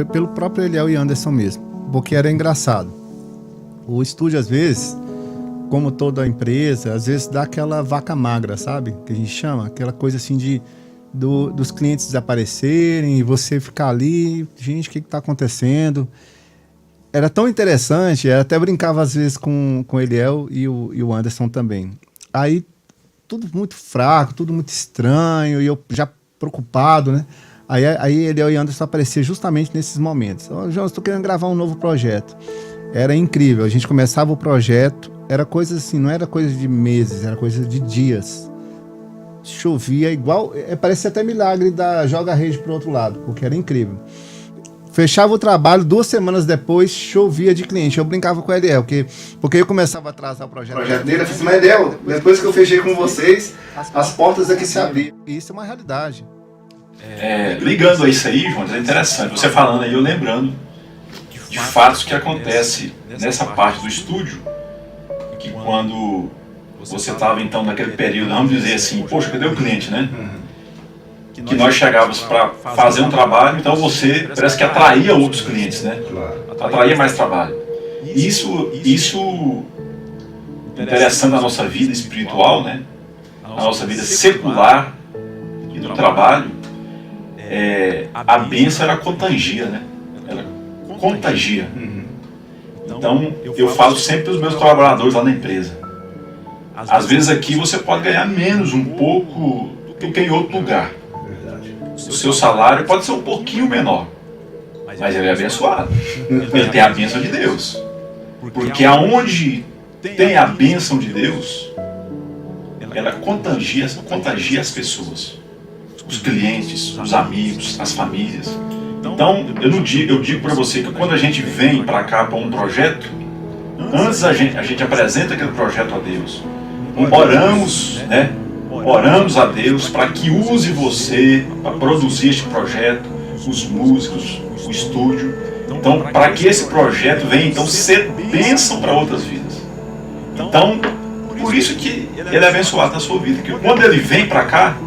pelo próprio Eliel e Anderson mesmo, porque era engraçado. O estúdio, às vezes, como toda empresa, às vezes dá aquela vaca magra, sabe? Que a gente chama, aquela coisa assim dos clientes desaparecerem e você ficar ali, gente, o que está acontecendo? Era tão interessante, eu até brincava às vezes com o Eliel e o Anderson também. Aí, tudo muito fraco, tudo muito estranho, e eu já preocupado, né? Aí Eliel e Anderson apareciam justamente nesses momentos. João, estou querendo gravar um novo projeto. Era incrível, a gente começava o projeto, era coisa assim, não era coisa de meses, era coisa de dias. Chovia igual, parecia até milagre da joga a rede pro outro lado, porque era incrível. Fechava o trabalho, 2 semanas depois, chovia de cliente. Eu brincava com o Eliel, porque eu começava a atrasar o projeto dele. Eu falei assim, mas Eliel, depois que eu fechei com vocês, as portas aqui se abriram. E isso é uma realidade. Ligando a isso aí, João, é interessante. Você falando aí, eu lembrando de fatos que acontecem nessa parte do estúdio, que quando você estava então naquele período, vamos dizer assim, poxa, cadê o cliente, né? Que nós chegávamos para fazer um trabalho, então você parece que atraía outros clientes, né? Atraía mais trabalho. Isso interessante na nossa vida espiritual, né? Na nossa vida secular e do trabalho, a bênção era contagia, né? Ela contagia. Então, eu falo sempre para os meus colaboradores lá na empresa. Às vezes aqui você pode ganhar menos um pouco do que em outro lugar. O seu salário pode ser um pouquinho menor, mas ele é abençoado. Ele tem a bênção de Deus. Porque aonde tem a bênção de Deus, ela contagia as pessoas, os clientes, os amigos, as famílias. Então, eu digo para você que quando a gente vem para cá para um projeto, antes a gente apresenta aquele projeto a Deus. Oramos, né? Oramos a Deus para que use você para produzir este projeto, os músicos, o estúdio. Então, para que esse projeto venha então ser bênção para outras vidas. Então, por isso que ele é abençoado na sua vida. Que quando ele vem para cá,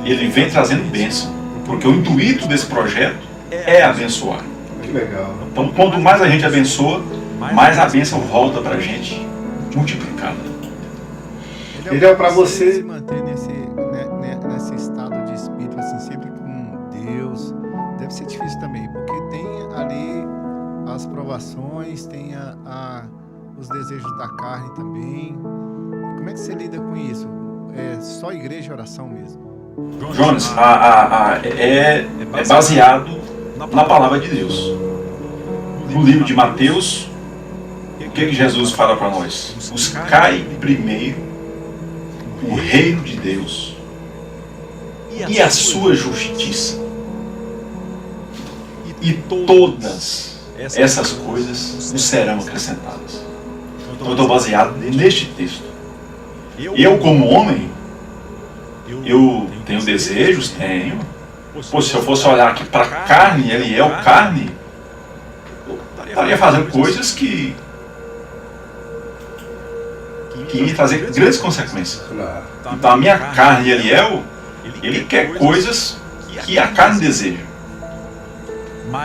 ele vem trazendo bênção. Porque o intuito desse projeto é abençoar. Que legal. Então, quanto mais a gente abençoa, mais a bênção volta para a gente multiplicada. Ele é para você se manter nesse estado de espírito, assim, sempre com Deus. Deve ser difícil também, porque tem ali as provações, tem os desejos da carne também. Como é que você lida com isso? É só igreja e oração mesmo? Jonas, é baseado na palavra de Deus. No livro de Mateus, o que Jesus fala para nós? Buscai primeiro o reino de Deus e a sua justiça, e todas essas coisas nos serão acrescentadas. Então eu estou baseado neste texto. Eu, como homem, eu tenho desejos? Tenho. Pô, se eu fosse olhar aqui para a carne, ele é o carne, eu estaria fazendo coisas que iam trazer grandes consequências. Então a minha carne, Eliel, ele quer coisas que a carne deseja.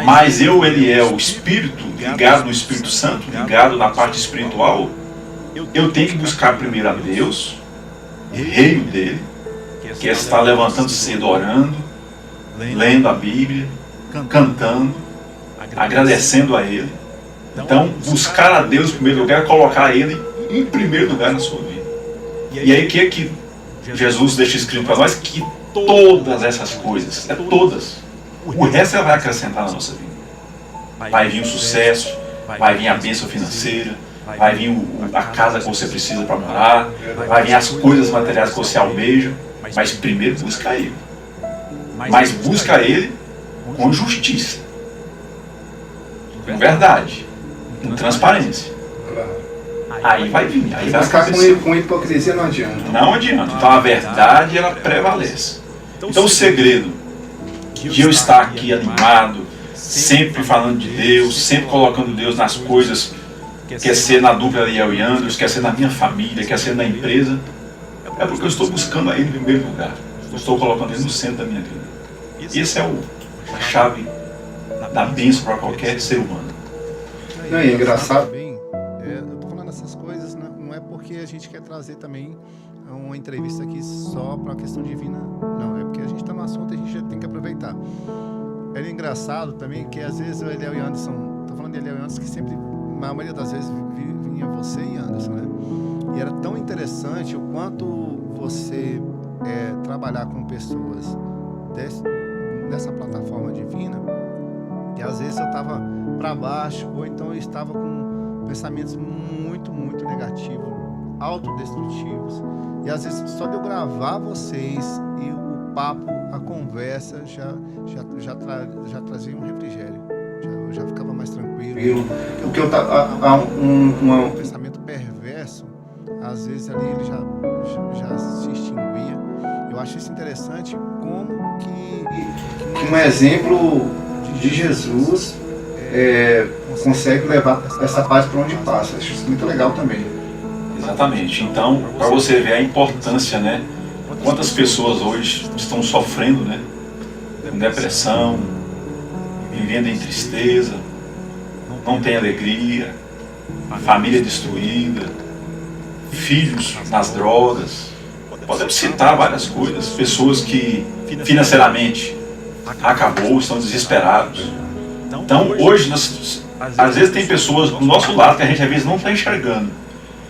Mas eu, Eliel, o Espírito, ligado no Espírito Santo, ligado na parte espiritual, eu tenho que buscar primeiro a Deus, o reino dele, que é estar levantando cedo, orando, lendo a Bíblia, cantando, agradecendo a Ele. Então, buscar a Deus em primeiro lugar é colocar Ele em primeiro lugar na sua vida. E aí, o que é que Jesus deixa escrito para nós? Que todas essas coisas, todas, o resto Ele vai acrescentar na nossa vida. Vai vir o sucesso, vai vir a bênção financeira, vai vir a casa que você precisa para morar, vai vir as coisas materiais que você almeja, mas primeiro busca Ele. Mas busca Ele com justiça, com verdade, com transparência. Aí vai vir, aí vai ficar acontecer. com hipocrisia não adianta. Não adianta. Então a verdade, ela prevalece. Então o segredo de eu estar aqui animado, sempre falando de Deus, sempre colocando Deus nas coisas, quer ser na dupla Eliel e Andros, quer ser na minha família, quer ser na empresa, é porque eu estou buscando a Ele em primeiro lugar. Eu estou colocando Ele no centro da minha vida. Esse é a chave da bênção para qualquer ser humano. Não, é engraçado. Eu estou falando essas coisas, não é porque a gente quer trazer também uma entrevista aqui só para a questão divina, não, é porque a gente está no assunto e a gente já tem que aproveitar. É engraçado também que às vezes o Eliel e Anderson, estou falando de Eliel e Anderson, que sempre, na maioria das vezes, vinha você e Anderson, né? E era tão interessante o quanto você trabalhar com pessoas dessa plataforma divina, que às vezes eu estava para baixo, ou então eu estava com pensamentos muito, muito negativos, autodestrutivos, e às vezes só de eu gravar vocês e o papo, a conversa já trazia um refrigério, eu já ficava mais tranquilo. O que eu tava Um pensamento perverso, às vezes ali ele já se extinguia. Eu acho isso interessante, como que um exemplo de Jesus consegue levar essa paz para onde passa. Acho isso muito legal também. Exatamente. Então, para você ver a importância, né? Quantas pessoas hoje estão sofrendo, né? Com depressão, vivendo em tristeza, não tem alegria, família destruída, filhos nas drogas. Podemos citar várias coisas. Pessoas que financeiramente acabou, estão desesperados. Então, hoje, às vezes tem pessoas do nosso lado que a gente às vezes não está enxergando,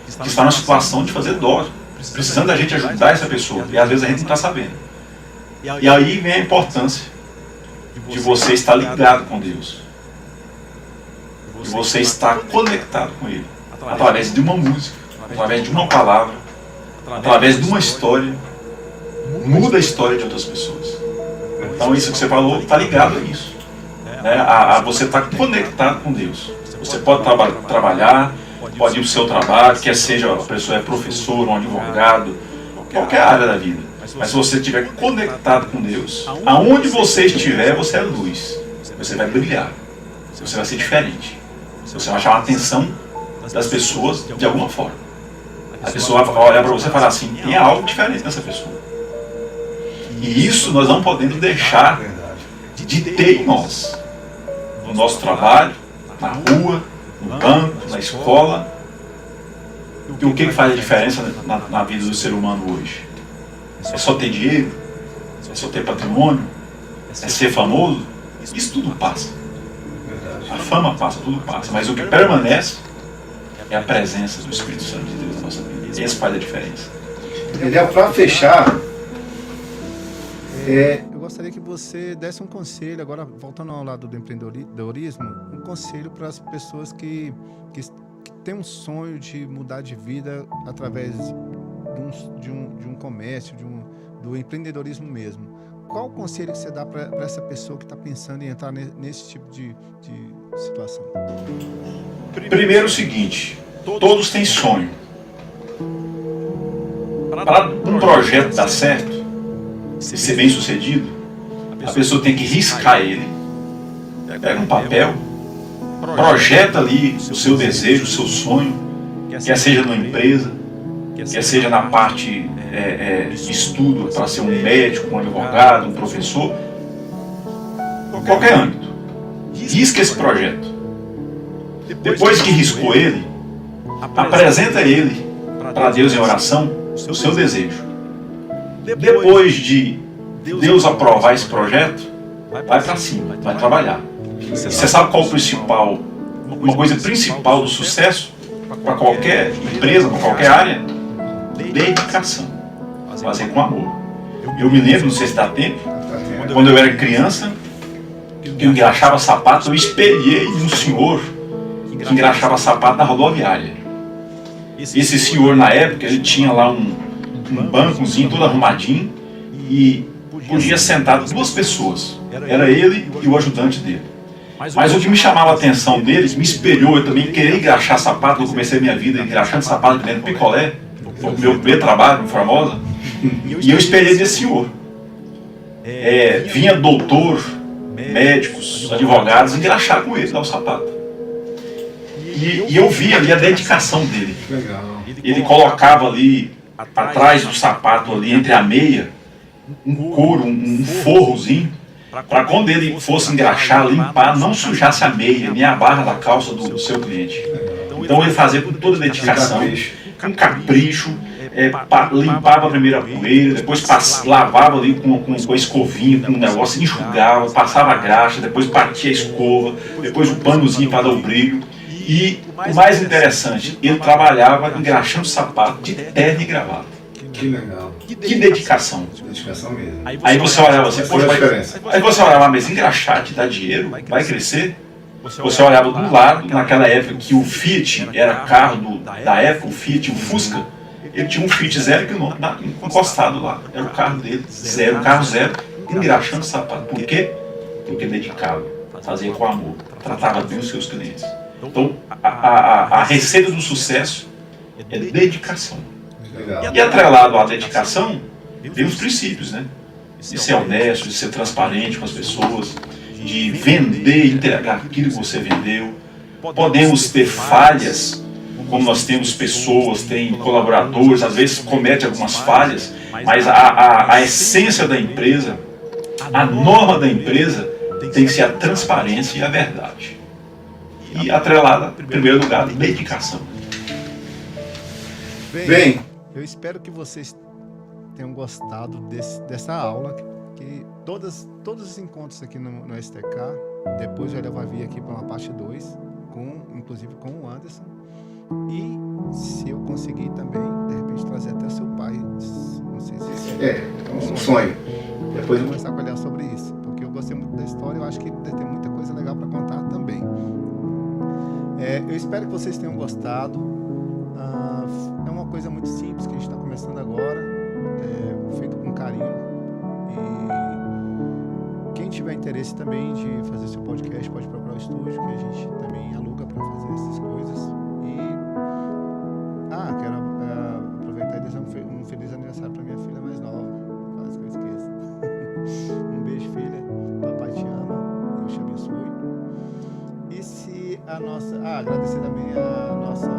que está numa situação de fazer dó, precisando da gente ajudar essa pessoa, e às vezes a gente não está sabendo. E aí vem a importância de você estar ligado com Deus, de você estar conectado com Ele, através de uma música, através de uma palavra, através de uma história, muda a história de outras pessoas. Então isso que você falou está ligado a isso, né? A você estar conectado com Deus. Você pode trabalhar, pode ir para o seu trabalho, quer seja a pessoa é professor, um advogado, qualquer área da vida. Mas se você estiver conectado com Deus, aonde você estiver, você é luz. Você vai brilhar. Você vai ser diferente. Você vai chamar a atenção das pessoas de alguma forma. A pessoa vai olhar para você e falar assim, tem algo diferente nessa pessoa. E isso nós não podemos deixar de ter em nós. No nosso trabalho, na rua, no banco, na escola. E o que faz a diferença na vida do ser humano hoje? É só ter dinheiro? É só ter patrimônio? É ser famoso? Isso tudo passa. A fama passa, tudo passa. Mas o que permanece é a presença do Espírito Santo de Deus na nossa vida. Esse faz a diferença. Para fechar, eu gostaria que você desse um conselho, agora voltando ao lado do empreendedorismo, um conselho para as pessoas que têm um sonho de mudar de vida através de um comércio, do empreendedorismo mesmo. Qual o conselho que você dá para essa pessoa que está pensando em entrar nesse tipo de situação? Primeiro o seguinte, todos têm sonho. Para um projeto dar certo, ser bem sucedido, a pessoa tem que riscar ele, pega um papel, projeta ali o seu desejo, o seu sonho, quer seja numa empresa, quer seja na parte de estudo, para ser um médico, um advogado, um professor, qualquer âmbito. Risca esse projeto. Depois que riscou ele, apresenta ele para Deus em oração, o seu desejo. Depois de Deus aprovar esse projeto, vai para cima, vai trabalhar. Você sabe qual uma coisa principal do sucesso para qualquer empresa, para qualquer área? Dedicação. Fazer com amor. Eu me lembro, não sei se dá tempo, quando eu era criança, que eu engraxava sapato, eu espelhei um senhor que engraxava sapato na rodoviária. Esse senhor, na época, ele tinha lá um bancozinho todo arrumadinho e podia sentar 2 pessoas. Era ele e o ajudante dele. Mas o que me chamava a atenção deles, me espelhou, eu também queria engraxar sapato, eu comecei minha vida engraxando sapato dentro do picolé, foi o meu primeiro trabalho em Formosa, e eu espelhei desse senhor. Vinha doutor, médicos, advogados, engraxar com ele, dar o sapato. E eu vi ali a dedicação dele. Ele colocava ali, atrás do sapato, ali entre a meia, um couro, um forrozinho, para quando ele fosse engraxar, limpar, não sujasse a meia, nem a barra da calça do seu cliente. Então ele fazia com toda dedicação, com capricho, limpava primeiro a poeira, depois lavava ali com a escovinha, com um negócio, enxugava, passava a graxa, depois batia a escova, depois o panozinho para dar o brilho. E o mais interessante, ele trabalhava engraxando sapato de terno e gravata. Que legal. Que dedicação. Dedicação mesmo. Aí você olhava assim, Faz a diferença. aí você olhava, mas engraxar te dá dinheiro, vai crescer? Você olhava do lado, naquela época que o Fiat era carro da época, o Fiat, o Fusca, ele tinha um Fiat Zero que encostado lá, era o carro dele, zero, carro zero, engraxando sapato. Por quê? Porque dedicava, fazia com amor, tratava bem os seus clientes. Então, a receita do sucesso é dedicação. Legal. E atrelado à dedicação, tem os princípios, né? De ser honesto, de ser transparente com as pessoas, de vender e entregar aquilo que você vendeu. Podemos ter falhas, como nós temos pessoas, tem colaboradores, às vezes comete algumas falhas, mas a essência da empresa, a norma da empresa, tem que ser a transparência e a verdade. E atrelada, em primeiro lugar, dedicação. Bem, eu espero que vocês tenham gostado dessa aula, que todos os encontros aqui no STK, depois já vai vir aqui para uma parte 2, inclusive com o Anderson, e se eu conseguir também, de repente, trazer até o seu pai, não sei se É um sonho. Depois eu vou começar a olhar sobre isso, porque eu gostei muito da história, eu acho que tem muita coisa legal para contar também. Eu espero que vocês tenham gostado. É uma coisa muito simples que a gente está começando agora, feito com carinho. E quem tiver interesse também de fazer seu podcast, pode procurar o estúdio, que a gente também aluga para fazer essas coisas. E quero aproveitar e desejar um feliz aniversário para minha filha mais nova, quase que eu esqueça. Um beijo, filha. Papai te ama. Deus te abençoe. E se a nossa... agradecer também a nossa...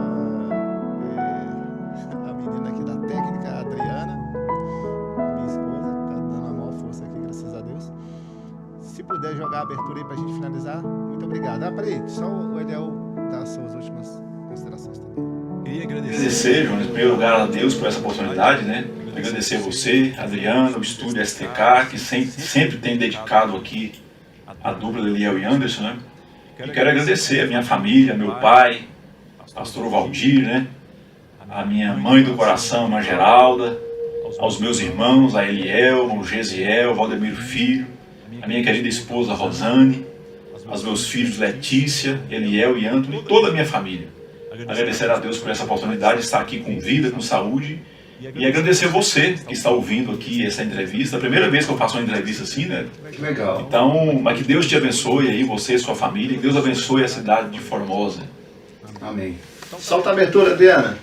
Se puder jogar a abertura aí pra gente finalizar, muito obrigado. Peraí, só o Eliel dá as suas últimas considerações também. Queria agradecer, Jonas, em primeiro lugar a Deus por essa oportunidade, né? Agradecer a você, Adriano, o estúdio STK, que sempre tem dedicado aqui a dupla de Eliel e Anderson, né? E quero agradecer a minha família, meu pai, pastor Valdir, né? A minha mãe do coração, a Geralda, aos meus irmãos, a Eliel, o Gesiel, o Valdemiro Filho, a minha querida esposa Rosane, aos meus filhos Letícia, Eliel e Antônio, e toda a minha família. Agradecer a Deus por essa oportunidade de estar aqui com vida, com saúde, e agradecer você que está ouvindo aqui essa entrevista. É a primeira vez que eu faço uma entrevista assim, né? Que legal. Então, mas que Deus te abençoe aí, você e sua família, que Deus abençoe a cidade de Formosa. Amém. Solta a abertura, Adriana.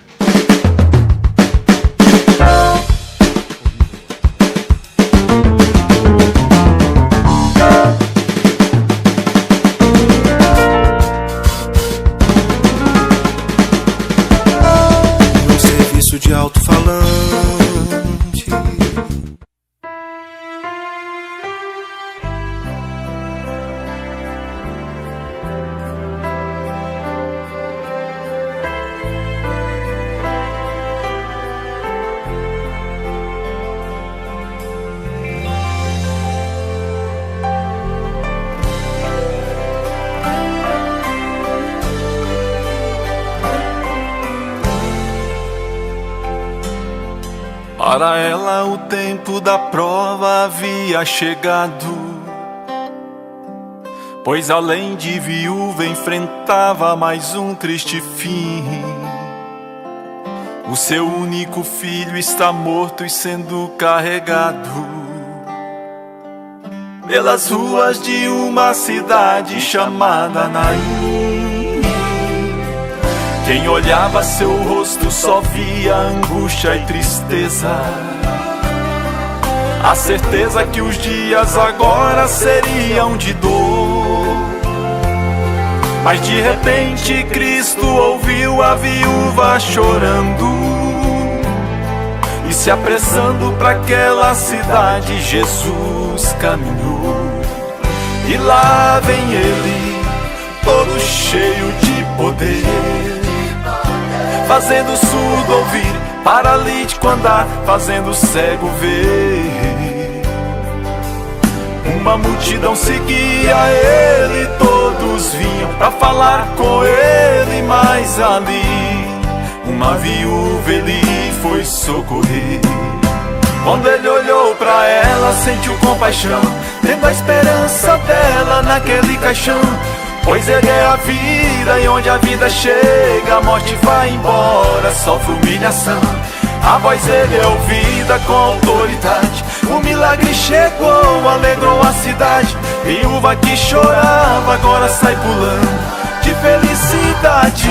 No serviço de alto-falante, para ela o tempo da prova havia chegado, pois além de viúva enfrentava mais um triste fim. O seu único filho está morto e sendo carregado pelas ruas de uma cidade chamada Naim. Quem olhava seu rosto só via angústia e tristeza, a certeza que os dias agora seriam de dor. Mas de repente Cristo ouviu a viúva chorando e se apressando para aquela cidade Jesus caminhou. E lá vem ele, todo cheio de poder, fazendo surdo ouvir, paralítico andar, fazendo cego ver. Uma multidão seguia ele, todos vinham pra falar com ele, mas ali uma viúva ele foi socorrer. Quando ele olhou pra ela, sentiu compaixão, tendo a esperança dela naquele caixão. Pois ele é a vida, e onde a vida chega, a morte vai embora, sofre humilhação. A voz dele é ouvida com autoridade, o milagre chegou, alegrou a cidade. Viúva que chorava, agora sai pulando de felicidade.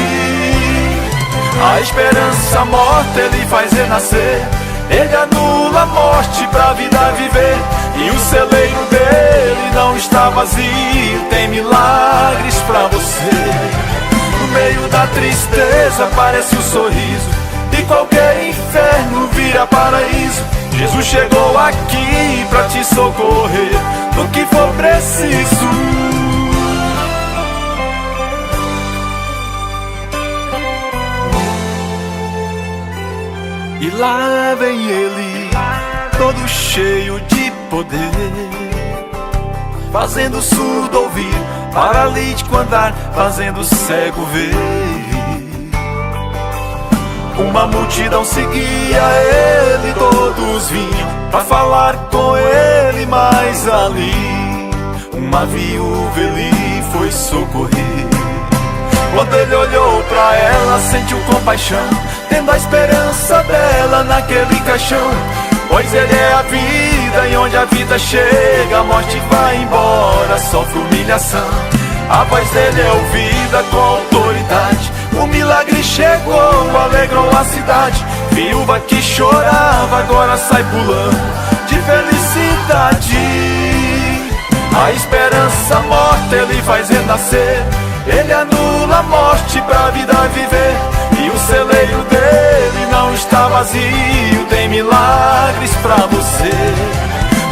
A esperança morta ele faz renascer, ele anula a morte pra vida viver. E o celeiro dele não está vazio, tem milagres pra você. No meio da tristeza aparece o sorriso, e qualquer inferno vira paraíso. Jesus chegou aqui pra te socorrer no que for preciso. E lá vem ele, todo cheio de poder, fazendo surdo ouvir, paralítico andar, fazendo cego ver. Uma multidão seguia ele, todos vinham pra falar com ele, mas ali uma viúva ele foi socorrer. Quando ele olhou pra ela, sentiu compaixão, tendo a esperança dela naquele caixão. Pois ele é a vida, e onde a vida chega, a morte vai embora, sofre humilhação. A voz dele é ouvida com autoridade, o milagre chegou, alegrou a cidade. Viúva que chorava, agora sai pulando de felicidade. A esperança morta ele faz renascer, ele anula a morte pra vida viver. E o celeiro dele não está vazio, tem milagres pra você.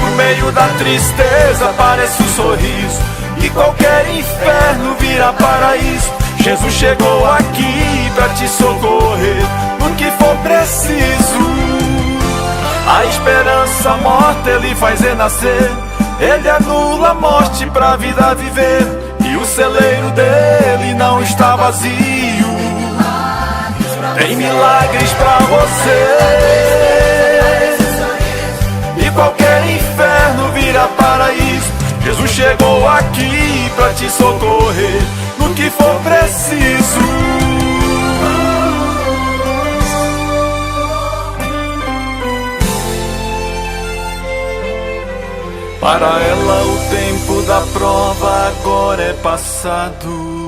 No meio da tristeza aparece um sorriso, e qualquer inferno vira paraíso. Jesus chegou aqui pra te socorrer no que for preciso. A esperança morta Ele faz renascer, Ele anula a morte pra vida viver, e o celeiro dele não está vazio. Tem milagres pra você, e qualquer inferno vira paraíso. Jesus chegou aqui pra te socorrer no que for preciso. Para ela o tempo da prova agora é passado.